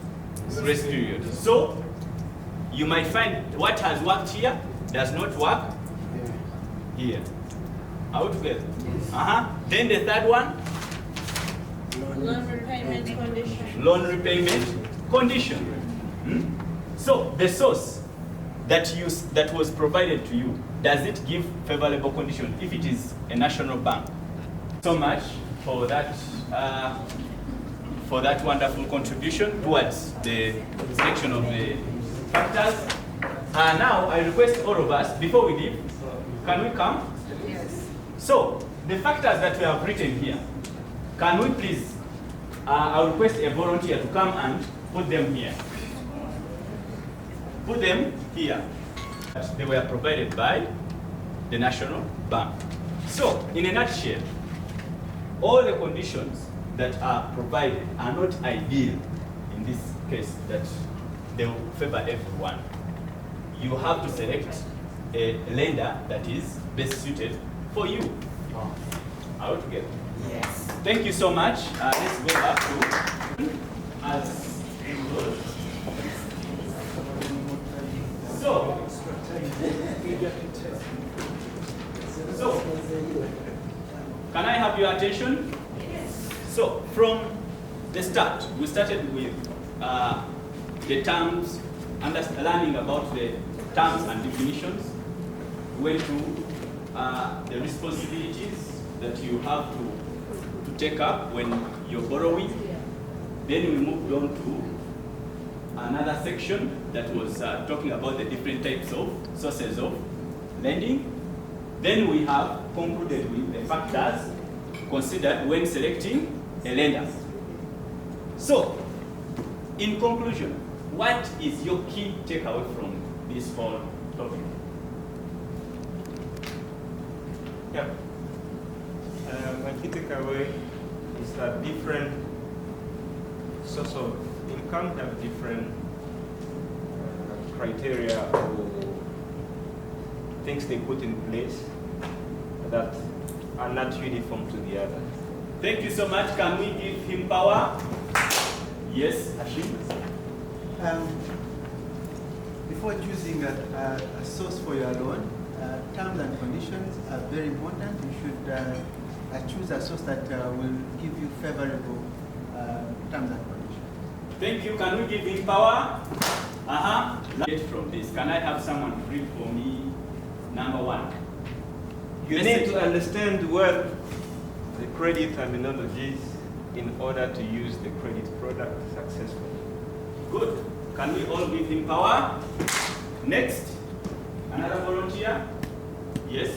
grace period. So you might find what has worked here does not work here. Are we together? Yes. Then the third one? Loan repayment condition. Loan repayment condition. So the source that was provided to you, does it give favorable condition if it is a national bank? So much for that wonderful contribution towards the selection of the factors. Now I request all of us, before we leave, can we come? Yes. So the factors that we have written here, can we please, I'll request a volunteer to come and put them here. Put them here. They were provided by the National Bank. So, in a nutshell, all the conditions that are provided are not ideal in this case, that they will favor everyone. You have to select a lender that is best suited for you. Are we together? Yes. Thank you so much. Let's go back to as So, can I have your attention? Yes. So, from the start, we started with the terms, learning about the terms and definitions. We went to the responsibilities that you have to take up when you're borrowing. Then we moved on to another section that was talking about the different types of sources of lending. Then we have concluded with the factors considered when selecting a lender. So, in conclusion, what is your key takeaway from this whole topic? Yeah. My key takeaway is that different sources of income have different criteria or things they put in place that are not uniform to the other. Thank you so much. Can we give him power? Yes, Hashim. Before choosing a source for your loan, terms and conditions are very important. You should choose a source that will give you favorable terms and conditions. Thank you. Can we give him power? From this, can I have someone read for me number 1? You need to understand what the credit terminology is in order to use the credit product successfully. Good. Can we all give him power? Next. Another volunteer? Yes.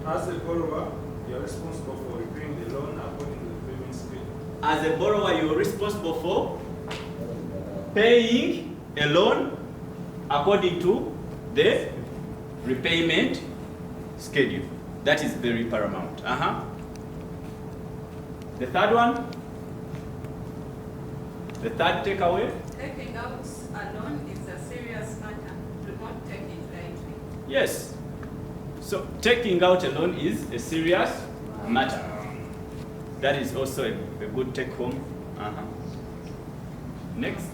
As a borrower, you are responsible for repaying the loan according to the payment schedule. As a borrower, you are responsible for paying a loan according to the repayment schedule. That is very paramount. The third one? The third takeaway? Taking out a loan is a serious matter. Do not take it lightly. Yes. So taking out a loan is a serious matter. That is also a good take home. Next.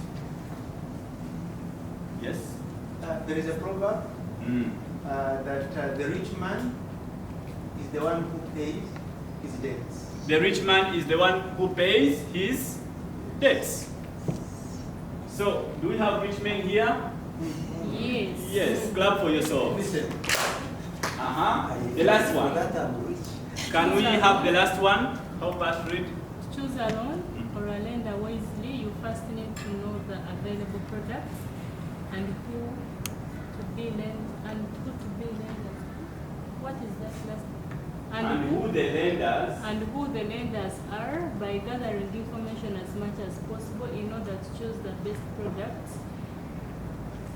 Yes? There is a proverb that the rich man is the one who pays his debts. The rich man is the one who pays his debts. So, do we have rich men here? Yes. Yes, clap for yourself. Listen. The last one. Can we have the last one? Help us read. To choose a loan or a lender wisely, you first need to know the available products and who to be lenders. What is that last? And who the lenders. And who the lenders are by gathering information as much as possible in order to choose the best products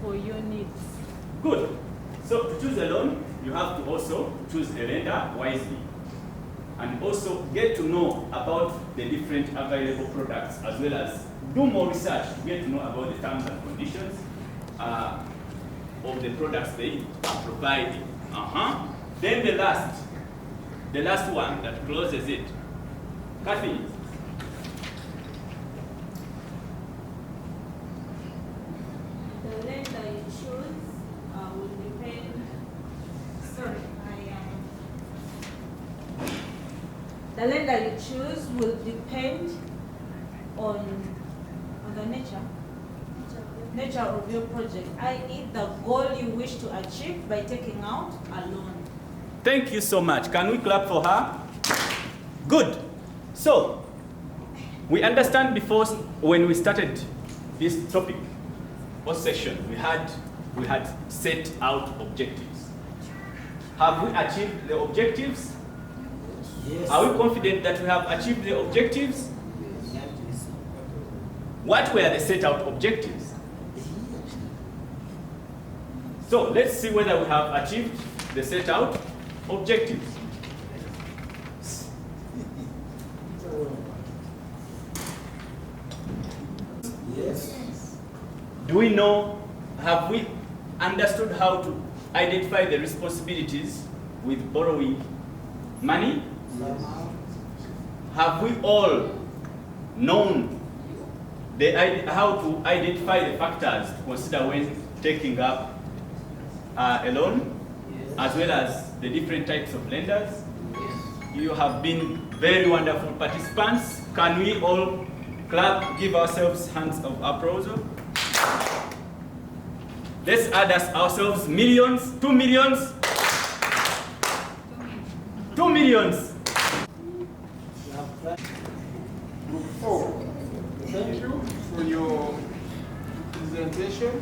for your needs. Good. So to choose a loan, you have to also choose a lender wisely. And also get to know about the different available products, as well as do more research to get to know about the terms and conditions of the products they are providing. Then the last one that closes it. Kathy. The lender you choose will depend. The lender you choose will depend on the nature of your project, i.e. the goal you wish to achieve by taking out a loan. Thank you so much. Can we clap for her? Good. So, we understand before when we started this topic or session, we had set out objectives. Have we achieved the objectives? Yes. Are we confident that we have achieved the objectives? What were the set out objectives? So let's see whether we have achieved the set out objectives. Yes. Do we know, have we understood how to identify the responsibilities with borrowing money? Have we all known how to identify the factors to consider when taking up a loan, as well as the different types of lenders? You have been very wonderful participants. Can we all clap, give ourselves hands of applause? Let's add ourselves millions, 2 millions. 2 millions. Group 4, thank you for your presentation.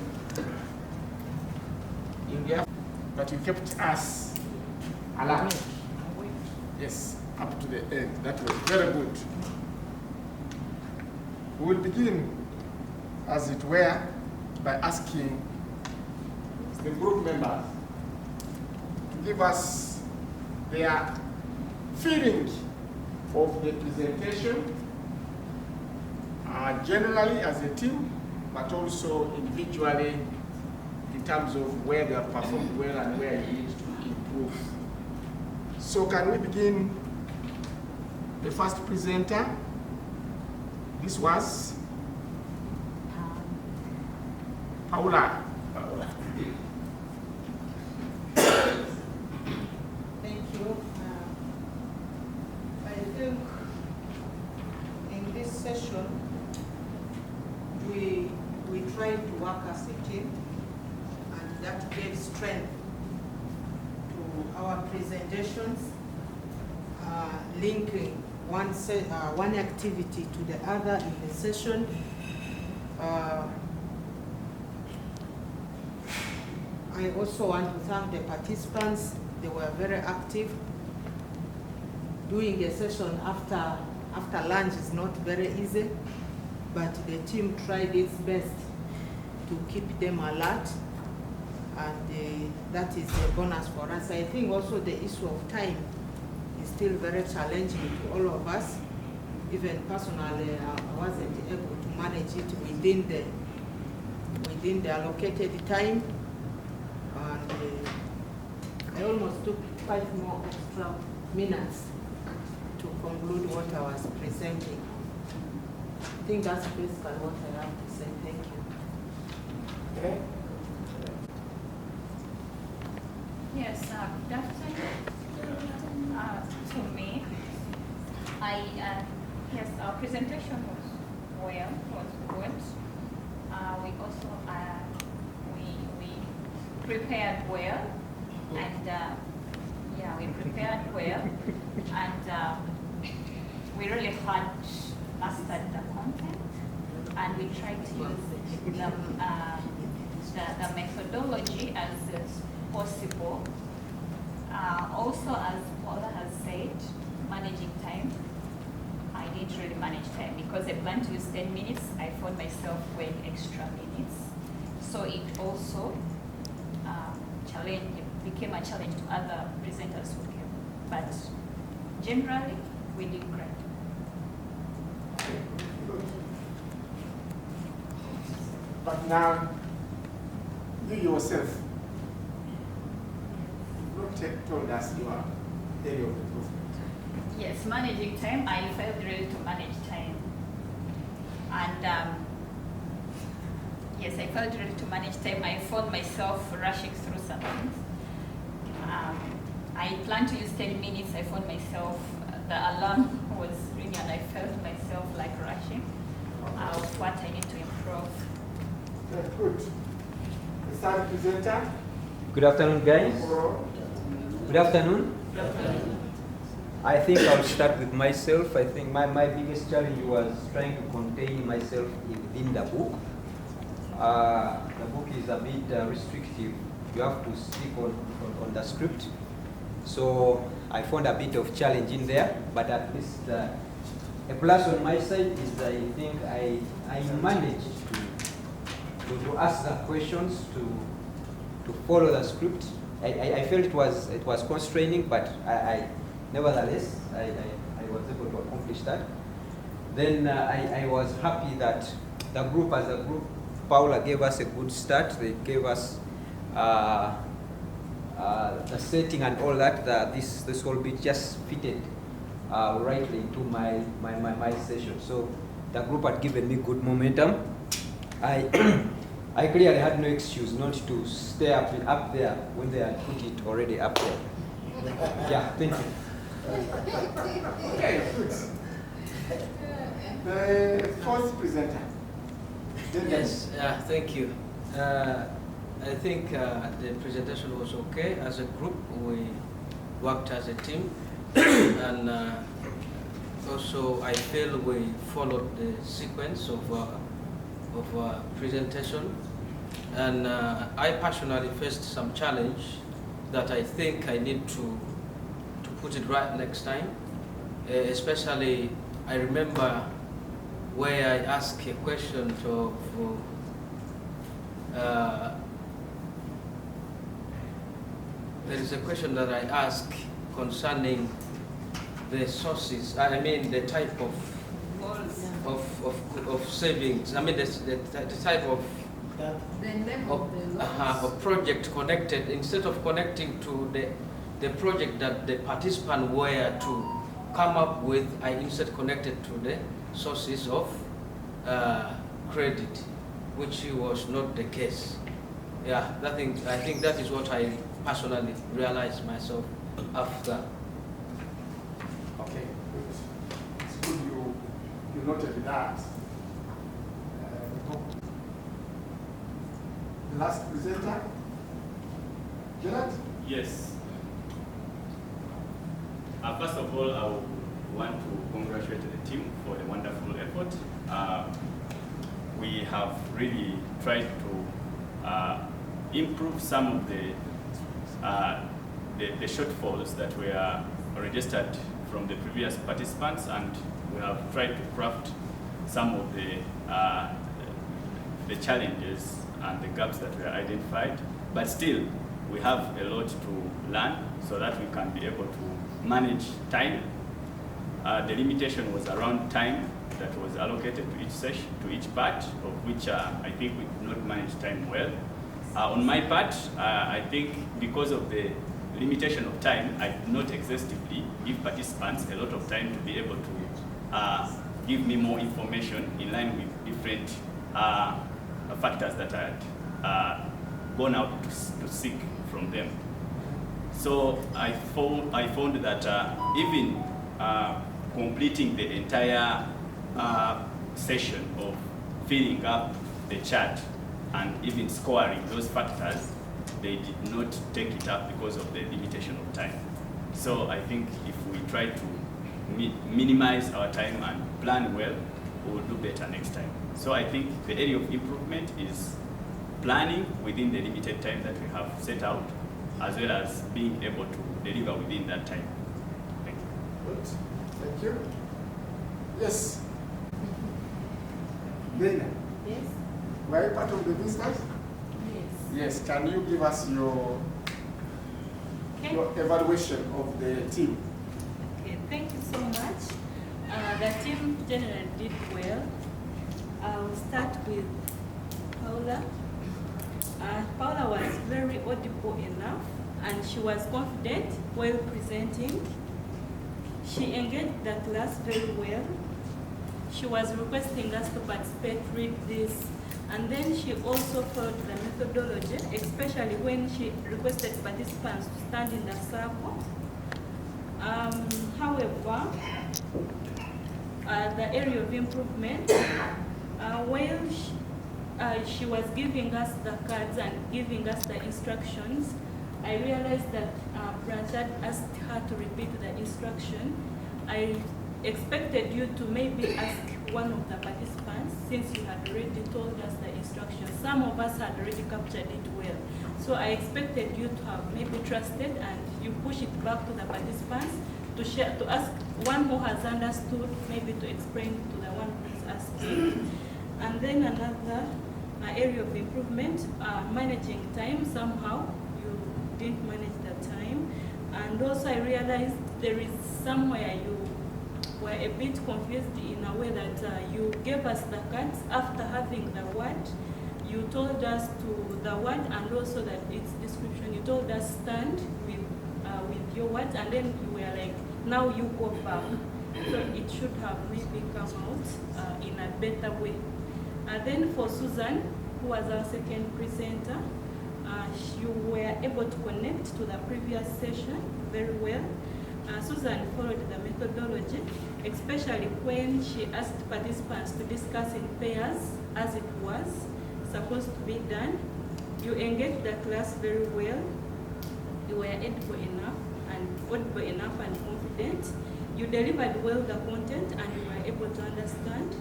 But you kept us alert. Yes, up to the end. That was very good. We will begin, as it were, by asking the group members to give us their feeling of the presentation, generally as a team, but also individually in terms of where they have performed well and where you need to improve. So can we begin the first presenter? This was Paula. trying to work as a team, and that gave strength to our presentations, linking one activity to the other in the session. I also want to thank the participants. They were very active. Doing a session after lunch is not very easy, but the team tried its best to keep them alert, and that is a bonus for us. I think also the issue of time is still very challenging to all of us. Even personally, I wasn't able to manage it within the allocated time, and I almost took 5 more extra minutes to conclude what I was presenting. I think that's basically what I have to say. Thank you. Okay. Yes, good afternoon. To me, yes, our presentation was good. We also we prepared well, and yeah, we prepared well, and we really had mastered the content, and we tried to use the methodology as possible. Also, as Paula has said, managing time. I didn't really manage time because I planned to use 10 minutes. I found myself going extra minutes. So it also became a challenge to other presenters who came. But generally, we did great. But now, you yourself, you've not told us your area of improvement. Yes, managing time. I felt really to manage time. And yes, I felt ready to manage time. I found myself rushing through some things. I planned to use 10 minutes. I found myself, the alarm was ringing, and I felt myself like rushing of what I need to improve. That's good. The third presenter. Good afternoon, guys. Good afternoon. Good afternoon. I think I'll start with myself. I think my biggest challenge was trying to contain myself within the book. The book is a bit restrictive. You have to stick on the script. So I found a bit of challenge in there, but at least a plus on my side is I think I managed to ask the questions, to follow the script. I felt it was constraining, but nevertheless, I was able to accomplish that. Then I was happy that the group as a group, Paula gave us a good start. They gave us the setting and all that. This whole bit just fitted rightly into my session. So the group had given me good momentum. I clearly had no excuse not to stay up there when they had put it already up there. Yeah, thank you. Okay, good. The fourth presenter. Yes, thank you. I think the presentation was okay. As a group, we worked as a team, and also I feel we followed the sequence of presentation. And I personally faced some challenge that I think I need to put it right next time. Especially, I remember where I asked a question there is a question that I asked concerning the sources. I mean the type of savings. I mean the type of project connected, instead of connecting to the project that the participant were to come up with, I instead connected to the sources of credit, which was not the case. Yeah, I think that is what I personally realized myself after. Okay, good. It's good you noted that. last presenter. Gerard? Yes. First of all, I would want to congratulate the team for the wonderful effort. We have really tried to improve some of the shortfalls that were registered from the previous participants, and we have tried to craft some of the challenges and the gaps that were identified. But still, we have a lot to learn so that we can be able to manage time. The limitation was around time that was allocated to each session, to each part, of which I think we could not manage time well. On my part, I think because of the limitation of time, I did not exhaustively give participants a lot of time to be able to give me more information in line with different factors that I had gone out to seek from them. So I found that even completing the entire session of filling up the chart and even scoring those factors, they did not take it up because of the limitation of time. So I think if we try to minimize our time and plan well, we will do better next time. So I think the area of improvement is planning within the limited time that we have set out, as well as being able to deliver within that time. Thank you. Good. Thank you. Yes. Lena. Yes. Were you part of the visitors? Yes. Yes. Can you give us your evaluation of the team? Okay, thank you so much. The team generally did well. I'll start with Paula. Paula was very audible enough, and she was confident while presenting. She engaged the class very well. She was requesting us to participate, read this, and then she also followed the methodology, especially when she requested participants to stand in the circle. However, the area of improvement, while she was giving us the cards and giving us the instructions, I realized that Blanchard asked her to repeat the instruction. I expected you to maybe ask one of the participants, since you had already told us the instructions. Some of us had already captured it well. So I expected you to have maybe trusted, and you push it back to the participants to share, to ask one who has understood, maybe to explain to the one who is asking. And then another area of improvement, managing time. Somehow you didn't manage the time. And also I realized there is somewhere you were a bit confused in a way that you gave us the cards after having the word. You told us to the word, and also that its description, you told us stand with your words, and then you were like, now you go back. So it should have maybe come out in a better way. Then for Susan, who was our second presenter, you were able to connect to the previous session very well. Susan followed the methodology, especially when she asked participants to discuss in pairs as it was supposed to be done. You engaged the class very well. You were audible enough and confident. You delivered well the content, and you were able to understand.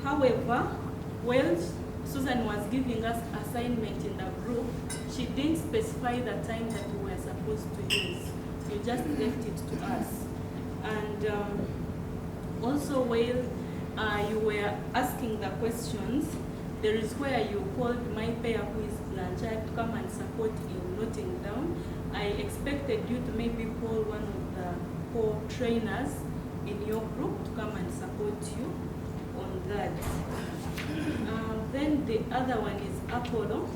However, while Susan was giving us assignment in the group, she didn't specify the time that we were supposed to use. You just left it to us. And also while you were asking the questions, there is where you called my pair, who is Blanchard, to come and support in noting down. I expected you to maybe call one of the co-trainers in your group to come and support you on that. Then the other one is Apollo.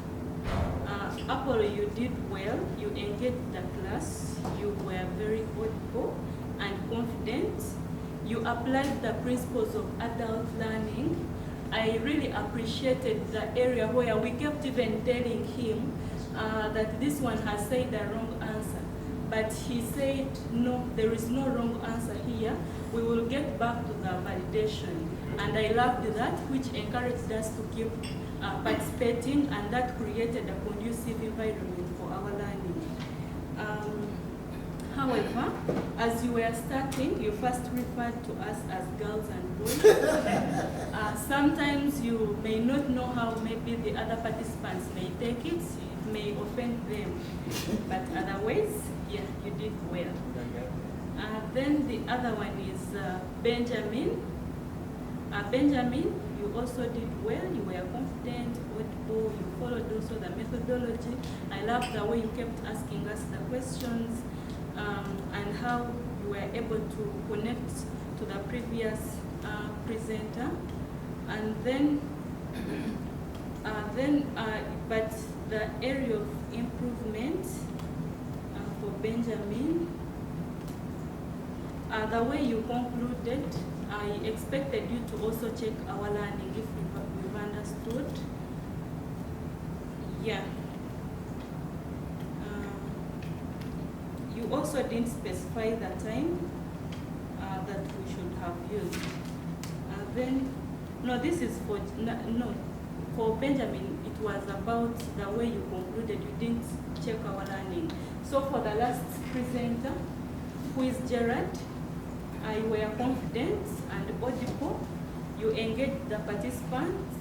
Apollo, you did well. You engaged the class. You were very audible and confident. You applied the principles of adult learning. I really appreciated the area where we kept even telling him that this one has said the wrong answer. But he said, no, there is no wrong answer here. We will get back to the validation. And I loved that, which encouraged us to keep participating, and that created a conducive environment for our learning. However, as you were starting, you first referred to us as girls and boys. Sometimes you may not know how maybe the other participants may take it. It may offend them. But otherwise, yeah, you did well. Then the other one is Benjamin. Benjamin, you also did well. You were confident, audible, you followed also the methodology. I love the way you kept asking us the questions. And how you were able to connect to the previous presenter. And then, but the area of improvement for Benjamin, the way you concluded, I expected you to also check our learning if we've understood. Yeah. You also didn't specify the time that we should have used. Then, no, this is for, no, for Benjamin, it was about the way you concluded, you didn't check our learning. So for the last presenter, who is Gerard, you were confident and audible. You engaged the participants.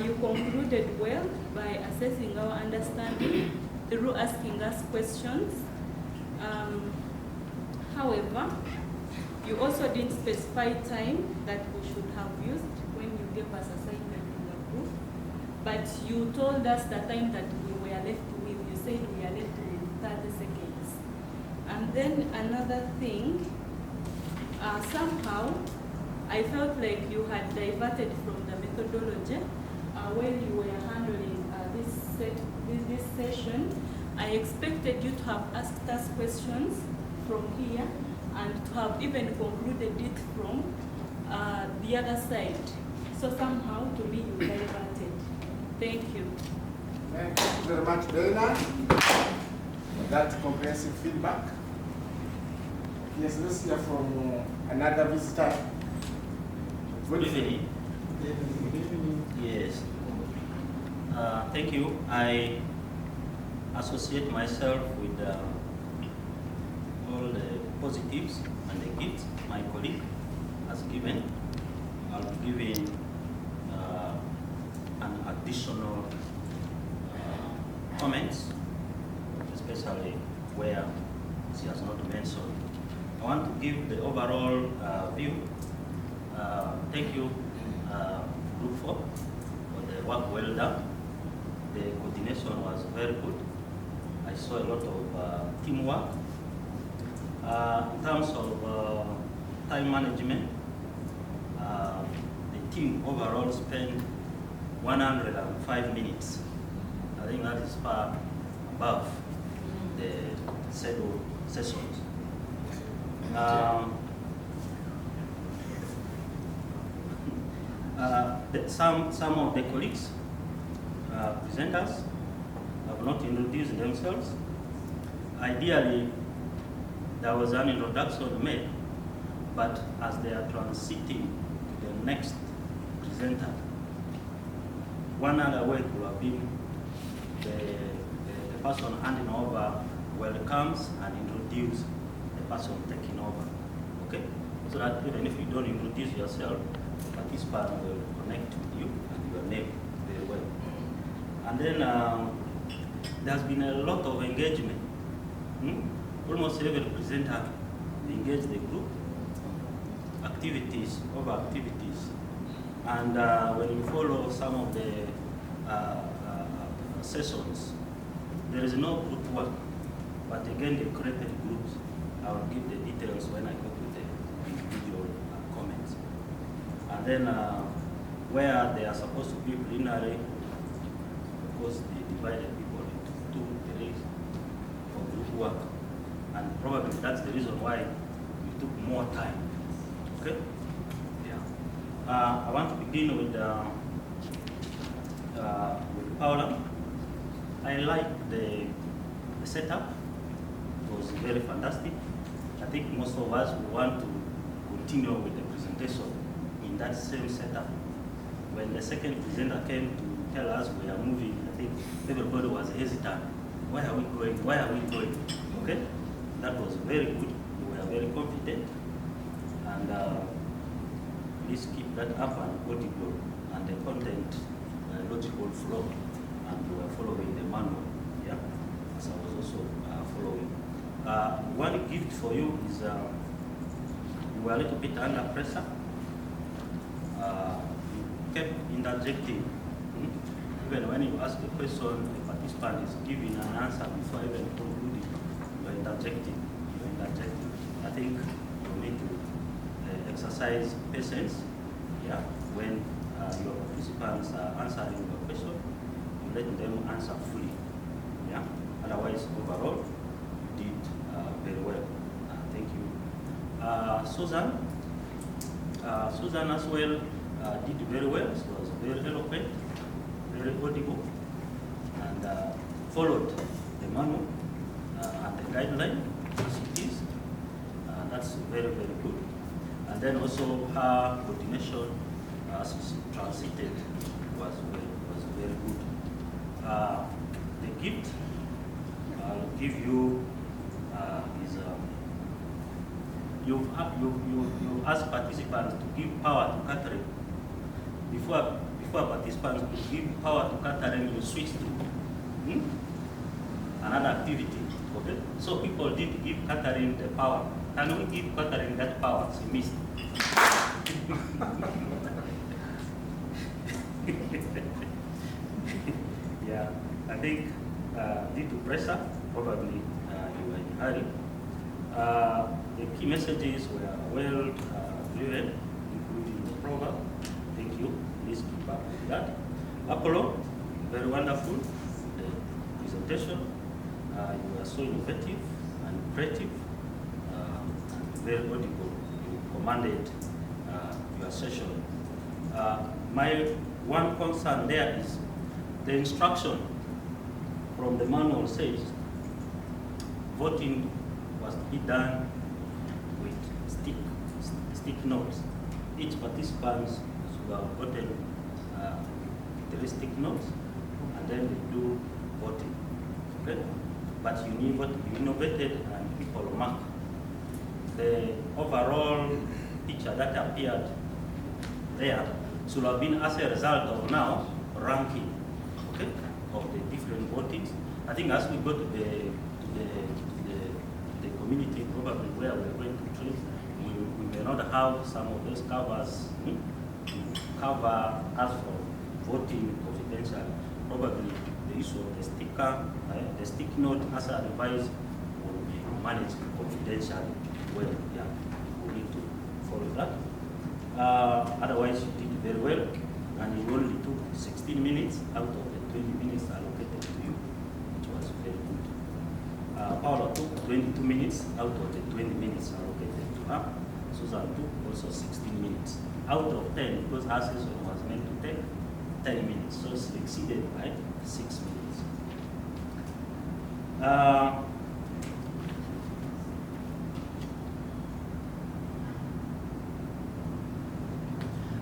You concluded well by assessing our understanding through asking us questions. However, you also didn't specify time that we should have used when you gave us assignment in the group, but you told us the time that we were left with. You said we are left with 30 seconds. And then another thing, somehow I felt like you had diverted from the methodology when you were handling this session. I expected you to have asked us questions from here and to have even concluded it from the other side. So somehow, to me, you diverted. Thank you. Thank you very much, Dana, for that comprehensive feedback. Yes, let's hear from another visitor. Good evening. Yes. Thank you. I associate myself with all the positives and the gifts my colleague has given. I'll be giving an additional comments, especially where she has not mentioned. I want to give the overall view. Thank you, Group 4, for the work well done. The coordination was very good. I saw a lot of teamwork. In terms of time management, the team overall spent 105 minutes. I think that is far above the scheduled sessions. Some of the colleagues, presenters, have not introduced themselves. Ideally, there was an introduction made, but as they are transiting to the next presenter, one other way could have been the person handing over welcomes and introduce the person taking over. Okay? So that even if you don't introduce yourself, the participant will connect with you and your name very well. And then there's been a lot of engagement. Almost every presenter engaged the group, activities, over activities. And when you follow some of the sessions, there is no group work, but again, they created groups. I will give the details when I go to the individual comments. And then where they are supposed to be preliminary, of course, they divided people into 2 days for group work. And probably that's the reason why we took more time. Okay? Yeah. I want to begin with Paula. I like the setup. It was very fantastic. I think most of us will want to continue with the presentation in that same setup. When the second presenter came to tell us we are moving, I think everybody was hesitant. Where are we going? Where are we going? Okay? That was very good. We were very confident. And please keep that up and audible and the content logical flow. And we were following the manual. Yeah? As I was also following. One gift for you is you were a little bit under pressure. You kept interjecting. Even when you ask a question, the participant is giving an answer before even concluding. You're interjecting. I think you need to exercise patience. Yeah, when your participants are answering your question, you let them answer fully. Yeah. Otherwise, overall, you did very well. Thank you. Susan. Susan as well did very well. She was very eloquent, very audible, and followed the manual and the guideline as it is. That's very, very good. And then also her coordination as transited was very good. The gift I'll give you is you ask participants to give power to Catherine. Before participants could give power to Catherine, you switch to another activity. Okay? So people did give Catherine the power. Can we give Catherine that power? She missed. Yeah, I think due to pressure, probably you were in a hurry. The key messages were well driven, including the proverb. Thank you. Please keep up with that. Apollo, very wonderful. The presentation. You were so innovative and creative, and very audible. You commanded your session. My one concern there is the instruction from the manual says voting was to be done with stick notes. Each participant should have gotten 3 stick notes, and then they do voting. Okay? But you innovated and people mark. The overall picture that appeared there should have been as a result of now ranking, okay, of the different votings. I think as we go to the community, probably where we're going to train, we may not have some of those covers cover as for voting confidential. Probably the issue of the sticker, the stick note as advised will be managed confidentially. Well, yeah, we need to follow that. Otherwise, you did very well, and you only took 16 minutes out of the 20 minutes allocated to you, which was very good. Paula took 22 minutes out of the 20 minutes allocated to her. Susan took also 16 minutes out of 10, because her session was meant to take 10 minutes, so she exceeded by 6 minutes.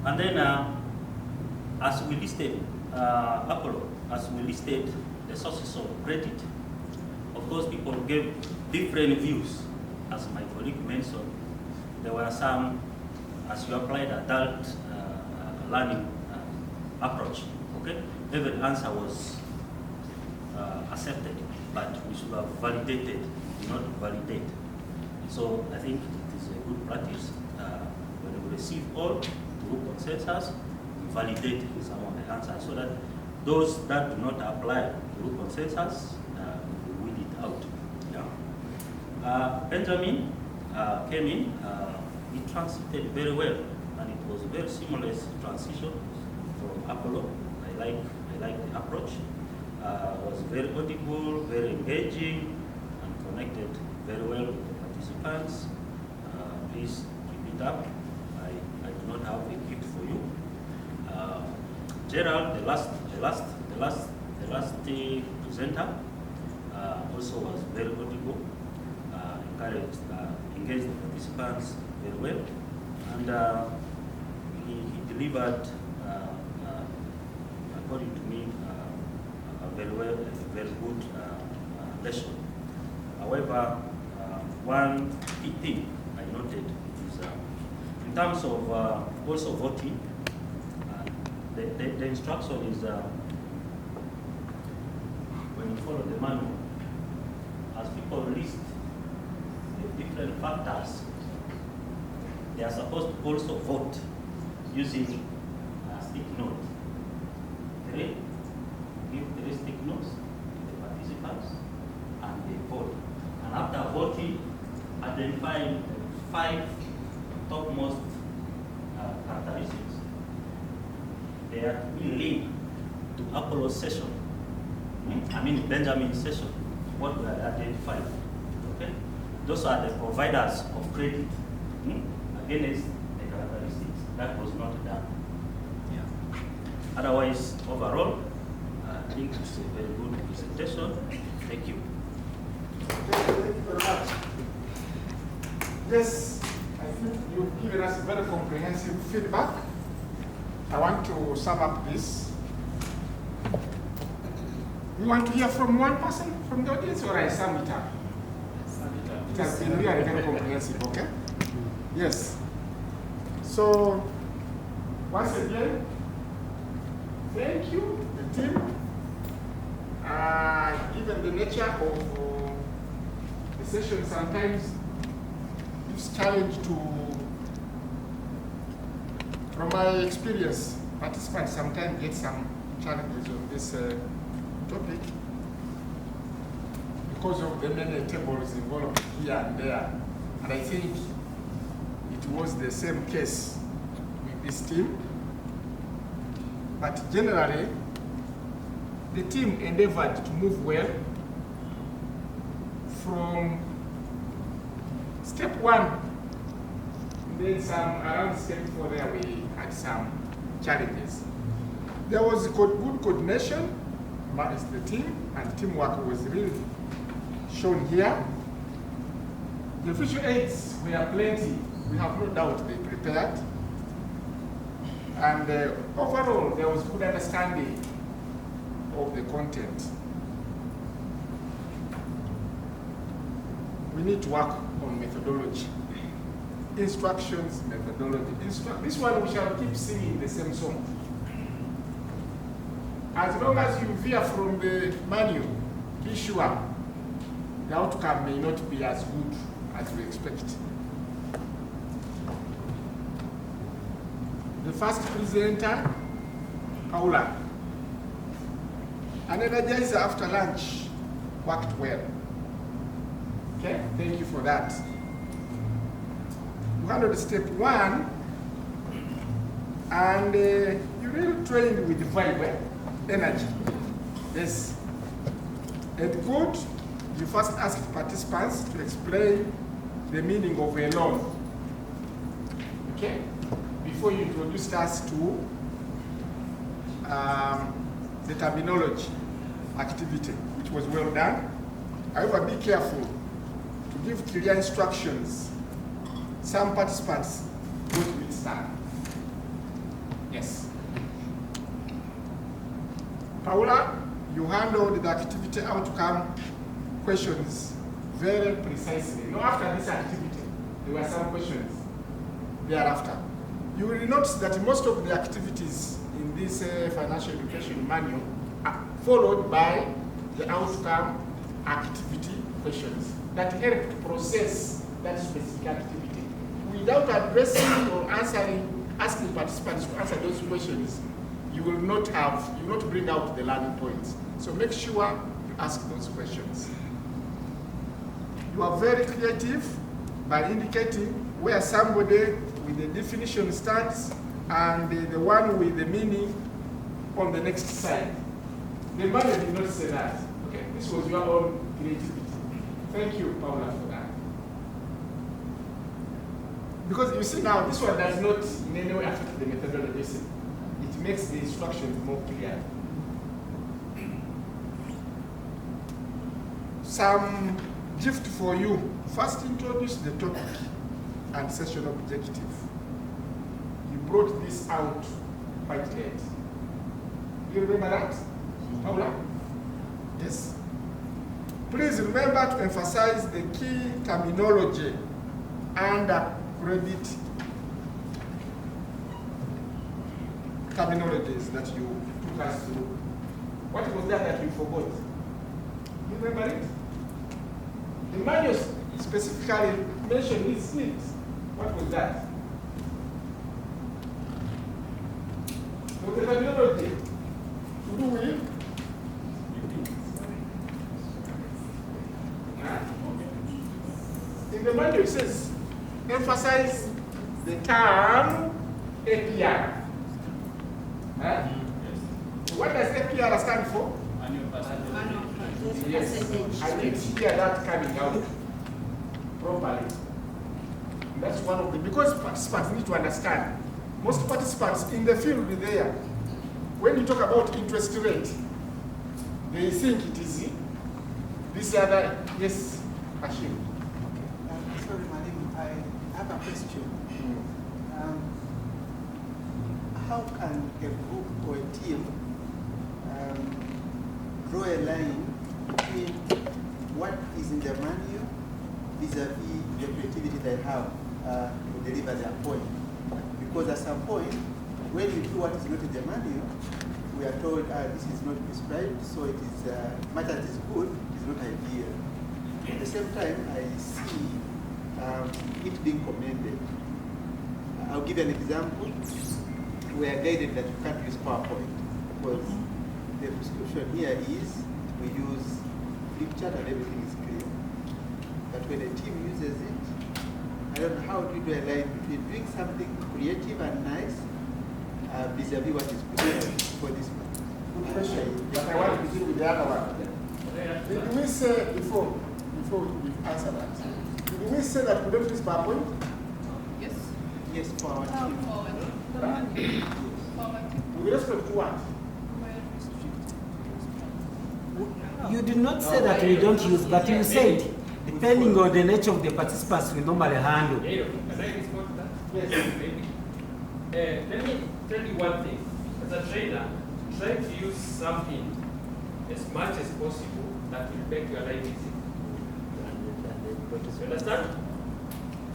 And then, as we listed, Apollo, as we listed the sources of credit, of course, people gave different views. As my colleague mentioned, there were some, as you applied adult learning approach, okay? Every answer was accepted, but we should have validated, not validate. So I think it is a good practice when we receive all group consensus, validate some of the answers so that those that do not apply group consensus will weed it out. Yeah. Benjamin came in, he transited very well, and it was a very seamless transition from Apollo. I like the approach. Was very audible, very engaging, and connected very well with the participants. Please keep it up. I do not have a gift for you. Gerald, the last presenter, also was very audible, encouraged, engaged the participants very well, and he delivered, according to me, a very good lesson. However, one key thing I noted is in terms of also voting, the instruction is when you follow the manual, as people list the different factors, they are supposed to also vote using a stick note. Give 3 stick notes to the participants and they vote. And after voting, identify 5 topmost characteristics. They are to be linked to Apollo's session. I mean Benjamin's session, what we had identified. Okay? Those are the providers of credit against the characteristics. That was not done. Yeah. Otherwise, overall, I think it's a very good presentation. Thank you. Thank you very much. Yes, I think you've given us very comprehensive feedback. I want to sum up this. We want to hear from one person from the audience, or I sum it up? It has been really very comprehensive, okay? Yes. So, once again, thank you, the team. Given the nature of the session, sometimes it's challenge to, from my experience, participants sometimes get some challenges on this topic because of the many tables involved here and there. And I think it was the same case with this team. But generally, the team endeavored to move well from step 1. Then around step 4 there we had some challenges. There was good coordination amongst the team, and teamwork was really shown here. The visual aids were plenty. We have no doubt they prepared. And overall, there was good understanding of the content. We need to work on methodology. Instructions, methodology. This one we shall keep singing the same song. As long as you veer from the manual, be sure the outcome may not be as good as we expect. The first presenter, Paula, an energizer after lunch, worked well. Okay, thank you for that. You handled step 1, and you really trained with vibe, energy. Yes. And good, you first asked participants to explain the meaning of a loan. Okay? Before you introduced us to the terminology activity, which was well done. However, be careful to give clear instructions. Some participants go to it stand. Yes. Paula, you handled the activity outcome questions very precisely. You know, after this activity, there were some questions thereafter. You will notice that most of the activities in this financial education manual are followed by the outcome activity questions that help to process that specific activity. Without addressing or asking participants to answer those questions, you will not bring out the learning points. So make sure you ask those questions. You are very creative by indicating where somebody with the definition stands and the one with the meaning on the next slide. The manual did not say that. Okay, this was your own creativity. Thank you, Paula, for that. Because you see now, this one does not in any way affect the methodology. It makes the instructions more clear. Some gift for you. First introduce the topic and session objective. You brought this out quite late. Do you remember that, Paula? Yes. Please remember to emphasize the key terminology under credit terminologies that you took us through. What was that you forgot? You remember it? The manual specifically mentioned these things. What was that? So the terminology to do with in the manual it says emphasize the term APR. Huh? What does APR stand for? Yes. I need to hear that coming out properly. And that's one of the, because participants need to understand. Most participants in the field there, when you talk about interest rate, they think it is this other, yes, Ashim. Sorry, Madam, I have a question. How can a group or a team draw a line between what is in the manual vis-a-vis the creativity they have to deliver their point? Because at some point, when you do what is not in the manual, we are told this is not prescribed, so it is much as it is good, it is not ideal. At the same time, I see it being commended. I'll give you an example. We are guided that you can't use PowerPoint because the prescription here is we use flip chart and everything is clear. But when a team uses it, I don't know how do you do a line between doing something creative and nice vis-a-vis what is prescribed for this one. Good question, but I want to deal with the other one. Did we say before we answer that? Did we say that we don't use PowerPoint? Yes. Yes, for our team. With respect to what? You did not say that we don't use, but you said, depending on the nature of the participants, we normally handle. Can I respond to that? Yes. Let me tell you one thing. As a trainer, try to use something as much as possible that will make your life easy. You understand?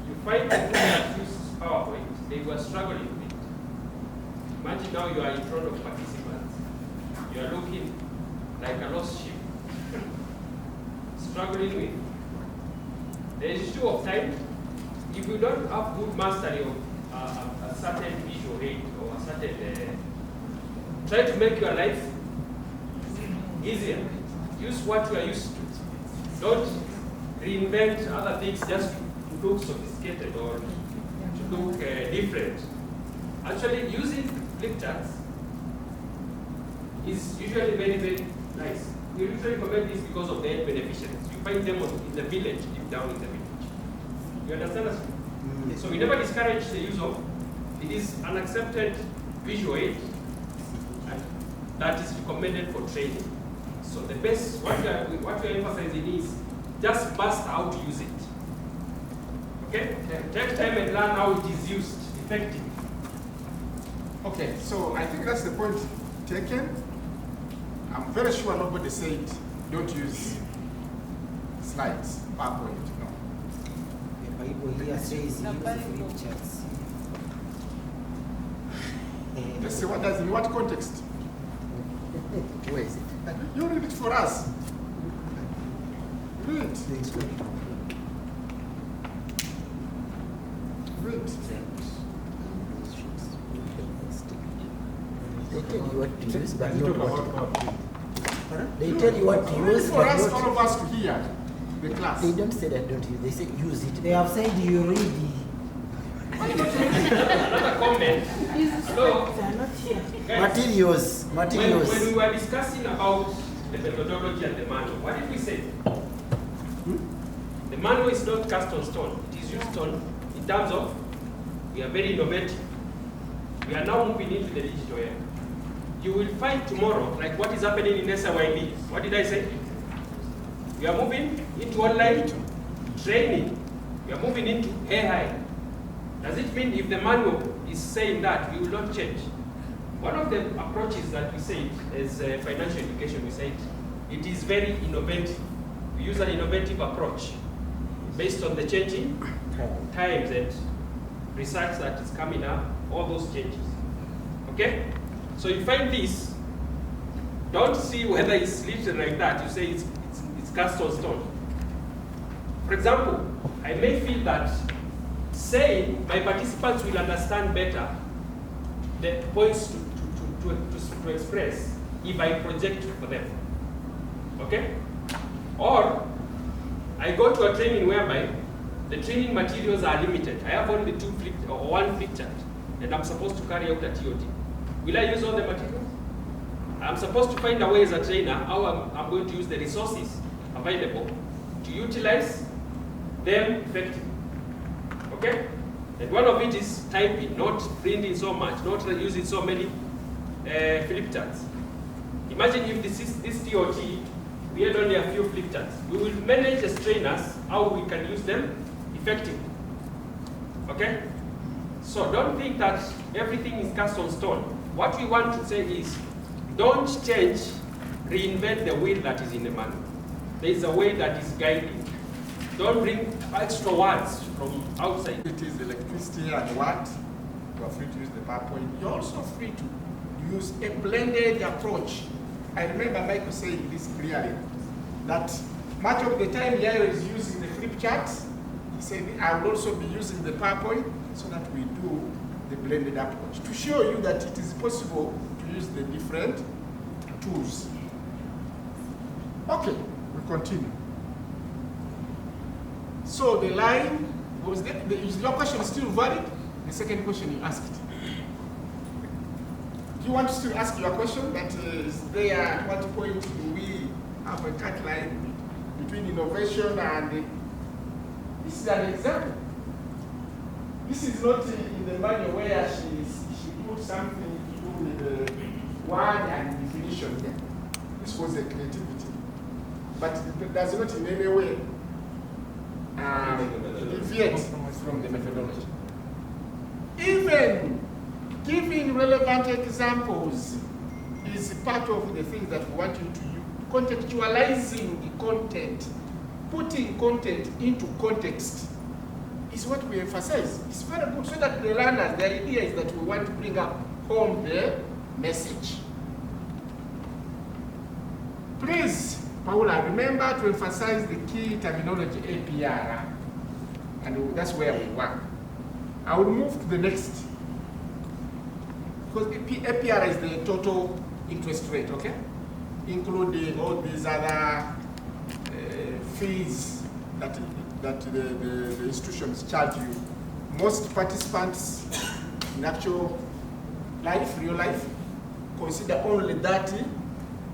You find people that use PowerPoint, they were struggling with it. Imagine now you are in front of participants. You are looking like a lost sheep. Struggling with the issue of time. If you don't have good mastery of a certain visual aid or a certain, try to make your life easier. Use what you are used to. Don't reinvent other things just to look sophisticated or to look different. Actually, using flip charts is usually very, very nice. We usually recommend this because of their beneficiaries. You find them in the village, deep down in the village. You understand us? So we never discourage the use of. It is an accepted visual aid, and that is recommended for training. So the best, what we are emphasizing is just master how to use it. Okay? Take time and learn how it is used effectively. Okay, so I think that's the point taken. I'm very sure nobody said don't use slides, PowerPoint, no. The Bible here says use flip charts. Let's see what does in what context. Where is it? You read it for us. Read. Read. They tell you what to use, but not what. They tell you what to use, for us, all of us to hear the class. They don't say that don't use. They say use it. They have said you read the. Another comment. Hello. Materials. When we were discussing about the methodology and the manual, what did we say? The manual is not cast on stone. It is used on, in terms of, we are very innovative. We are now moving into the digital era. You will find tomorrow, like what is happening in SYD. What did I say? We are moving into online training. We are moving into AI. Does it mean if the manual is saying that we will not change. One of the approaches that we said as financial education, we said it is very innovative. We use an innovative approach based on the changing times and research that is coming up, all those changes. Okay? So you find this, don't see whether it's written like that, you say it's cast on stone. For example, I may feel that saying my participants will understand better the points to express if I project for them. Okay? Or I go to a training whereby the training materials are limited. I have only one flip chart, and I'm supposed to carry out a TOT. Will I use all the materials? I'm supposed to find a way as a trainer how I'm going to use the resources available to utilize them effectively. Okay? And one of it is typing, not printing so much, not using so many flip charts. Imagine if this TOT, we had only a few flip charts. We will manage as trainers how we can use them effectively. Okay? So don't think that everything is cast on stone. What we want to say is, don't change, reinvent the wheel that is in the manual. There is a way that is guiding. Don't bring extra words from outside. It is electricity and what? You are free to use the PowerPoint. You're also free to use a blended approach. I remember Michael saying this clearly, that much of the time Yairo is using the flip charts. He said, I will also be using the PowerPoint so that we do the blended approach to show you that it is possible to use the different tools. Okay, we continue. So the line, is your question still valid? The second question you asked. Do you want to still ask your question? That is there, at what point do we have a cut line between innovation and this is an example. This is not in the manual where she put something to do with the word and definition. This was a creativity. But it does not in any way deviate from the methodology. Even giving relevant examples is part of the things that we want you to use. Contextualizing the content, putting content into context is what we emphasize. It's very good so that the learners, the idea is that we want to bring up home the message. Please, Paula, remember to emphasize the key terminology APR, and that's where we work. I will move to the next, because APR is the total interest rate, okay? Including all these other fees that the institutions charge you. Most participants in actual life, real life, consider only that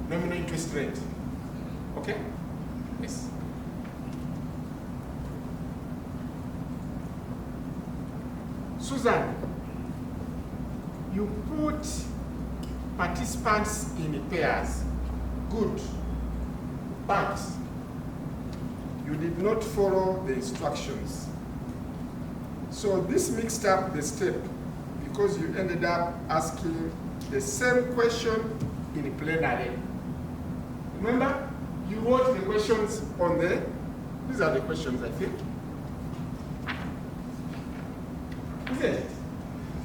nominal interest rate. Okay? Yes. Susan, you put participants in pairs. Good. But you did not follow the instructions. So this mixed up the step because you ended up asking the same question in plenary. Remember, you wrote the questions on the, these are the questions, I think. Isn't it?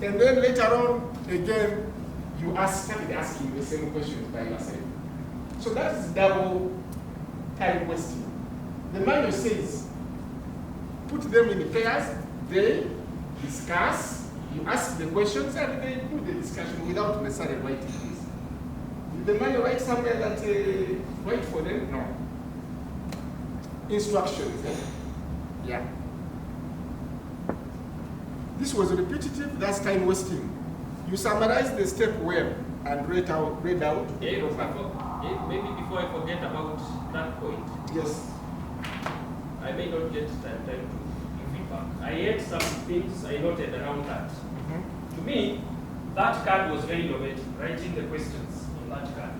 And then later on, again, you started asking the same questions by yourself. So that is double time wasting. The manual says, put them in pairs, they discuss, you ask the questions, and they do the discussion without necessarily writing this. Did the manual write somewhere that write for them? No. Instructions. Yeah. This was repetitive, that's time wasting. You summarize the step well and read out. Maybe before I forget about that point. Yes. I may not get time to give feedback. I had some things I noted around that. To me, that card was very innovative, writing the questions on that card.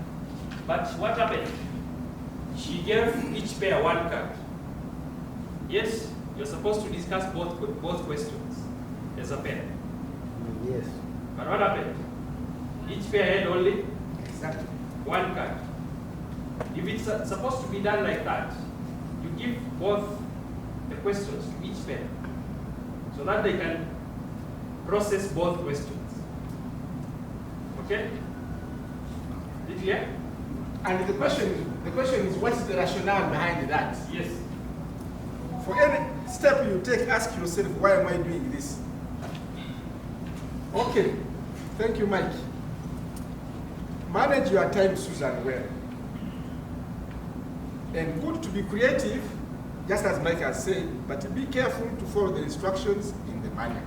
But what happened? She gave each pair one card. Yes, you're supposed to discuss both questions as a pair. Yes. But what happened? Each pair had only Exactly. one card. If it's supposed to be done like that, you give both the questions to each pair so that they can process both questions. Okay? Is it clear? And the question is, what is the rationale behind that? Yes. For any step you take, ask yourself, why am I doing this? Okay. Thank you, Mike. Manage your time, Susan, well. And good to be creative, just as Mike has said, but be careful to follow the instructions in the manual.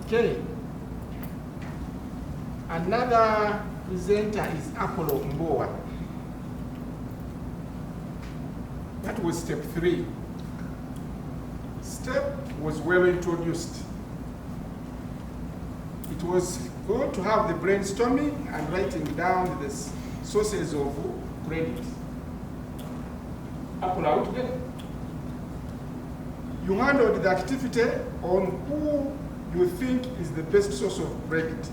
Okay. Another presenter is Apollo Mboa. That was step 3. Step was well introduced. It was good to have the brainstorming and writing down the sources of credit. Apollo out there. You handled the activity on who you think is the best source of credit.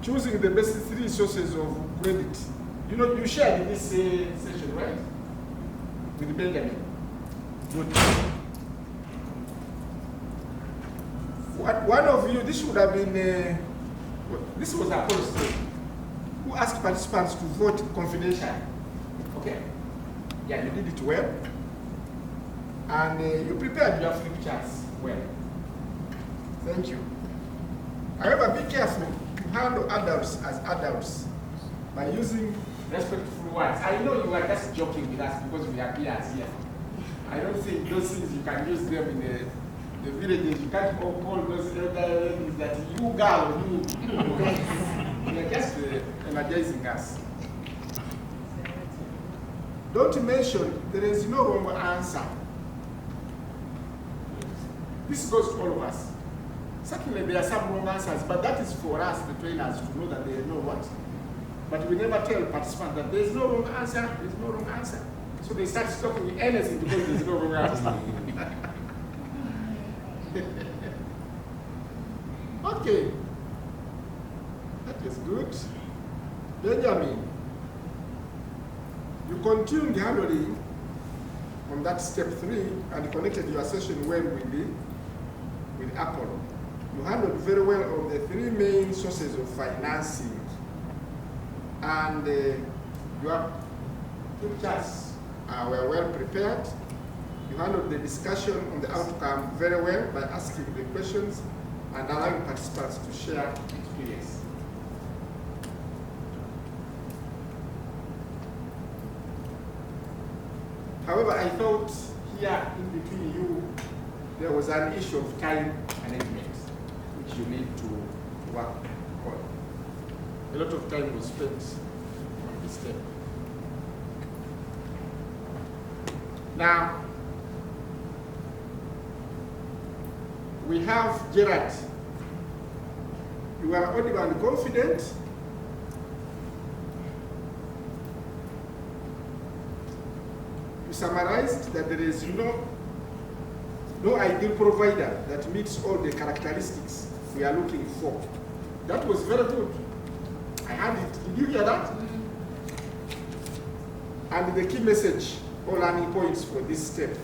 Choosing the best 3 sources of credit. You know, you shared this session, right? With Benjamin. Good. One of you, this should have been, this was Apollo's story, who asked participants to vote confidentially. Okay? Yeah, you did it well. And you prepared your flip charts well. Thank you. However, be careful to handle adults as adults by using respectful words. I know you are just joking with us because we are peers here. I don't think those things you can use them in the villages. You can't call those elder ladies that you girl, you. You are just energizing us. Don't mention there is no wrong answer. This goes to all of us. Certainly there are some wrong answers, but that is for us, the trainers, to know that they know what. But we never tell participants that there is no wrong answer, there is no wrong answer. So they start talking with anything because there is no wrong answer. Okay. That is good. Benjamin, you continued handling on that step 3 and connected your session well with Apollo. You handled very well on the 3 main sources of financing. And your pictures were well prepared. You handled the discussion on the outcome very well by asking the questions and allowing participants to share experience. However, I thought here in between you, there was an issue of time management, which you need to work on. A lot of time was spent on this step. Now, we have Gerard. You are audible and confident. You summarized that there is no ideal provider that meets all the characteristics we are looking for. That was very good. I had it. Did you hear that? And the key message or learning points for this step.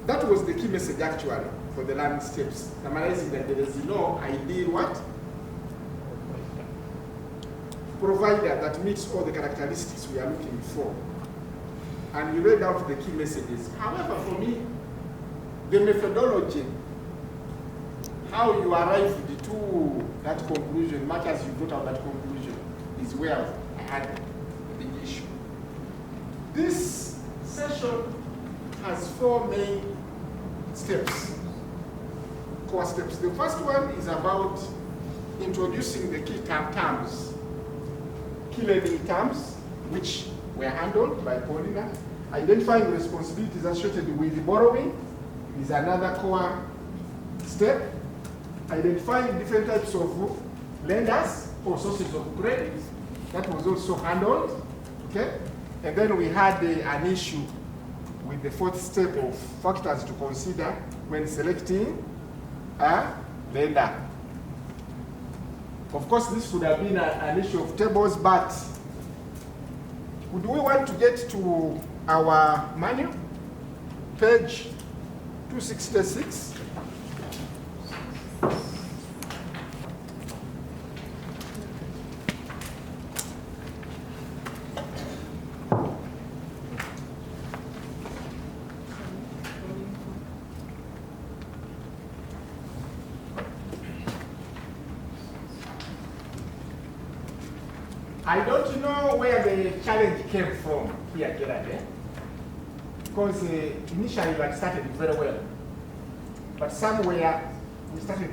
That was the key message actually for the learning steps. Summarizing that there is no ideal what? Provider that meets all the characteristics we are looking for. And you read out the key messages. However, for me, the methodology, how you arrived to that conclusion, much as you got out that conclusion, is where I had the issue. This session has 4 main steps, core steps. The first one is about introducing the key terms, key learning terms, which were handled by Paulina. Identifying responsibilities associated with borrowing is another core step. Identifying different types of lenders or sources of credit, that was also handled. Okay? And then we had an issue with the fourth step of factors to consider when selecting a lender. Of course, this could have been an issue of tables, but would we want to get to our manual, page 266? I don't know where the challenge came from here, Gerard, because initially we had started very well, but somewhere we started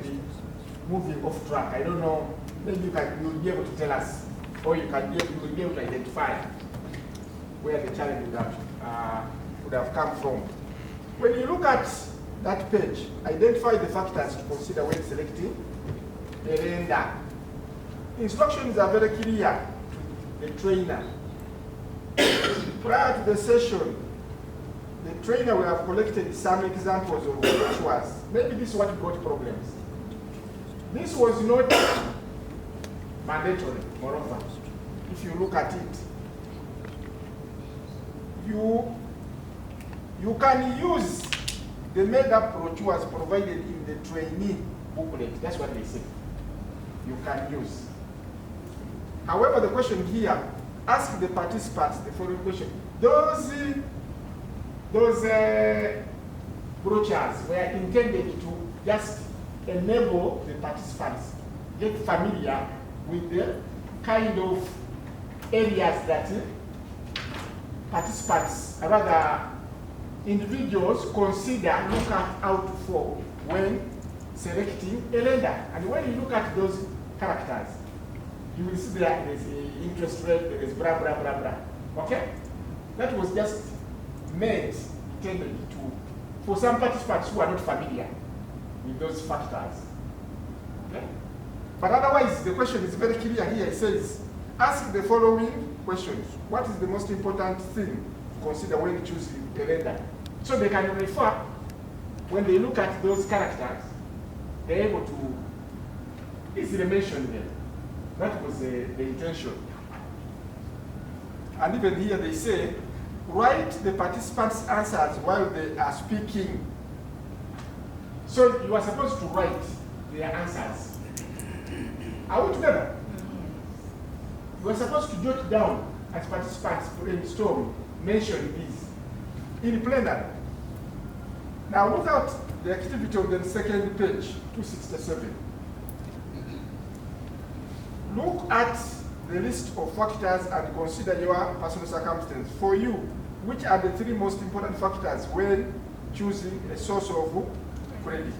moving off track. I don't know, maybe you'll be able to tell us, or you will be able to identify where the challenge would have come from. When you look at that page, identify the factors to consider when selecting a lender. Instructions are very clear to the trainer. Prior to the session, the trainer will have collected some examples of which was, maybe this is what got problems. This was not mandatory, moreover. If you look at it, you can use the made-up brochures provided in the trainee booklet. That's what they say. You can use. However, the question here, ask the participants the following question. Those brochures were intended to just enable the participants get familiar with the kind of areas that participants, rather individuals, consider, look out for when selecting a lender. And when you look at those characters, you will see that there is interest rate, there is blah, blah, blah, blah. Okay? That was just made, intended to, for some participants who are not familiar with those factors. Okay? But otherwise, the question is very clear here. It says, ask the following questions. What is the most important thing to consider when choosing a lender? So they can refer, when they look at those characters, they're able to easily mention them. That was the intention. And even here they say, write the participants' answers while they are speaking. So you are supposed to write their answers. Are we together? You are supposed to jot down as participants brainstorm, mention these in plenary. Now look at the activity on the second page, 267. Look at the list of factors and consider your personal circumstance. For you, which are the three most important factors when choosing a source of credit?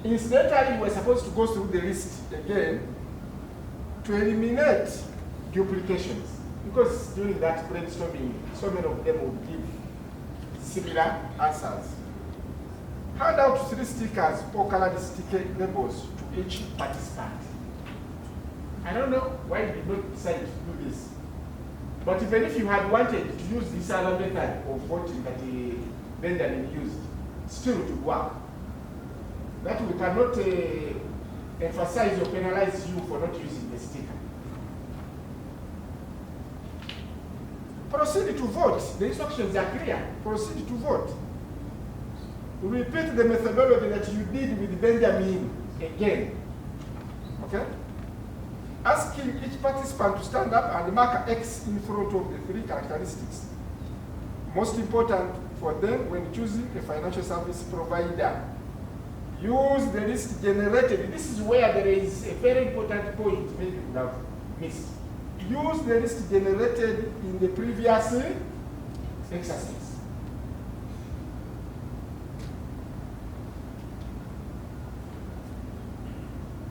Incidentally, we're supposed to go through the list again to eliminate duplications, because during that brainstorming, so many of them would give similar answers. Hand out 3 stickers or colored sticker labels to each participant. I don't know why you did not decide to do this, but even if you had wanted to use this other method of voting that Benjamin used, still it would work. That we cannot emphasize or penalize you for not using the sticker. Proceed to vote. The instructions are clear. Proceed to vote. Repeat the methodology that you did with Benjamin again. Okay? Asking each participant to stand up and mark X in front of the 3 characteristics. Most important for them when choosing a financial service provider. Use the list generated. This is where there is a very important point maybe you have missed. Use the list generated in the previous exercise.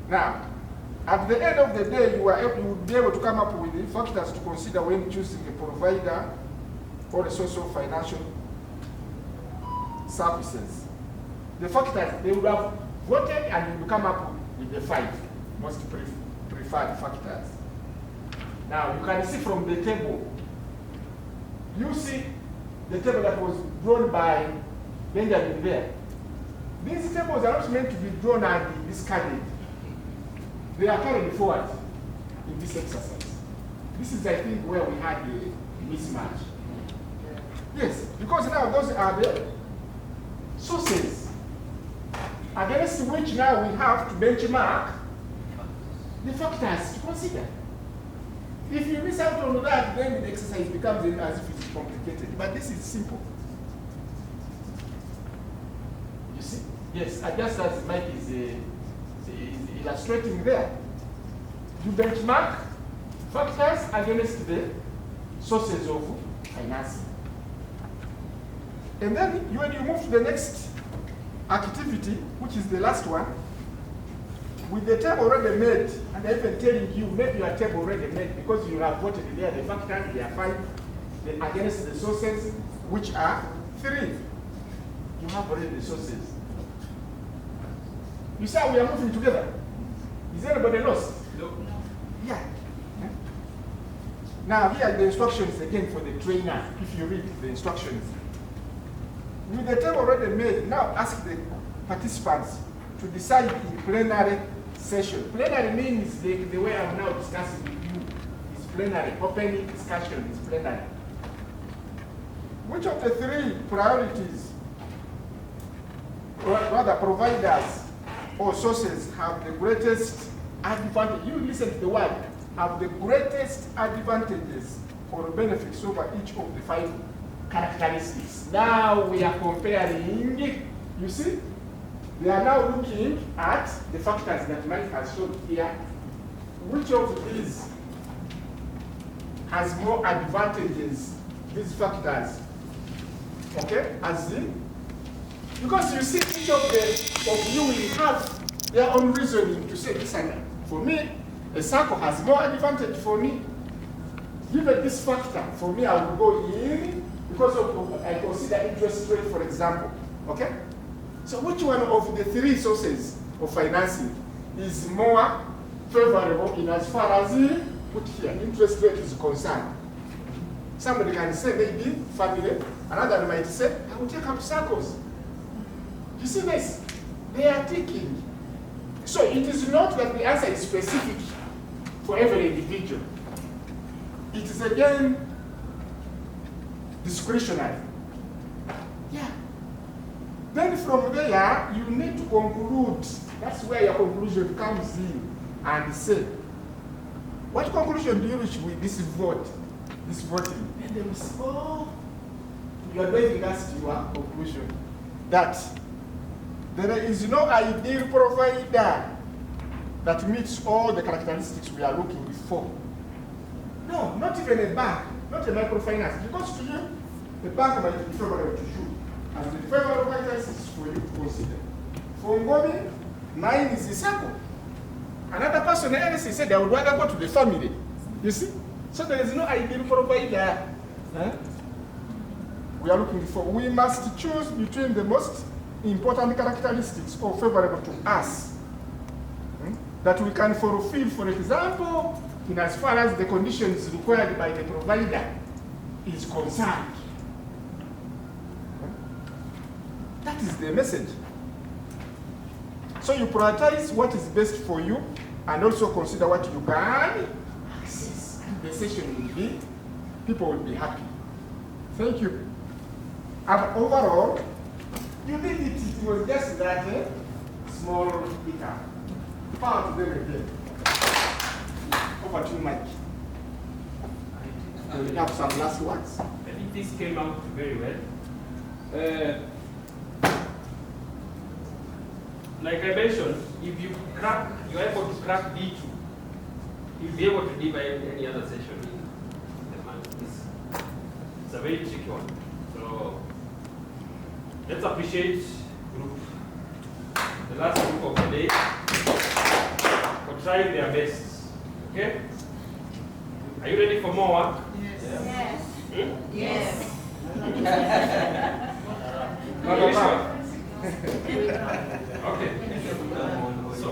Now, at the end of the day, you would be able to come up with the factors to consider when choosing a provider or a source of financial services. The factors, they would have voted and you would come up with the 5 most preferred factors. Now, you can see from the table You see the table that was drawn by Benjamin there. These tables are not meant to be drawn and discarded. They are carried forward in this exercise. This is, I think, where we had the mismatch. Yes, because now those are the sources against which now we have to benchmark the factors to consider. If you miss out on that, then the exercise becomes as if it's complicated. But this is simple. You see? Yes, just as Mike is illustrating there. You benchmark factors against the sources of financing. And then when you move to the next activity, which is the last one, with the table already made, and even telling you, make your table already made because you have voted there, the factors, there are 5, against the sources, which are 3. You have already the sources. You see how we are moving together? Is anybody lost? No. Yeah. Now here are the instructions again for the trainer, if you read the instructions. With the table already made, now ask the participants to decide in plenary session. Plenary means the way I'm now discussing with you is plenary. Open discussion is plenary. Which of the 3 priorities, or rather providers or sources, have the greatest advantage? You listen to the word, have the greatest advantages or benefits over each of the 5 characteristics. Now we are comparing, you see? We are now looking at the factors that Mike has shown here. Which of these has more advantages, these factors? Okay, as in, because you see each of you will have their own reasoning to say this and that. For me, a circle has more advantage for me. Given this factor, for me, I will go in because of, I consider interest rate, for example. Okay? So which one of the 3 sources of financing is more favorable in as far as put here, interest rate is concerned? Somebody can say maybe family, another might say, I will take up circles. You see this? They are taking. So it is not that the answer is specific for every individual. It is again discretionary. Yeah. Then from there, you need to conclude. That's where your conclusion comes in and say, what conclusion do you reach with this vote, this voting? And they will say, oh, you are going to ask your conclusion that there is no ideal provider that meets all the characteristics we are looking for. No, not even a bank, not a microfinance. Because to you, the bank might be favorable to you. And the favorable characteristics for you to consider. For Ngomi, mine is the circle. Another person else said they would rather go to the family. You see? So there is no ideal provider. We are looking for. We must choose between the most important characteristics or favorable to us that we can fulfill, for example, in as far as the conditions required by the provider is concerned. That is the message. So you prioritize what is best for you and also consider what you can access. The session will be, people will be happy. Thank you. And overall, you did it. It was just that small hiccup. Power to them again. Over to you, Mike. And we have some last words. I think this came out very well. Like I mentioned, if you crack, you're able to crack D2, you'll be able to divide any other session in the month. It's a very tricky one. So let's appreciate group, the last group of the day, for trying their best. Okay? Are you ready for more work? Yes. Yes. No, no, no. Okay. So,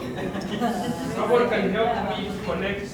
someone can help me to connect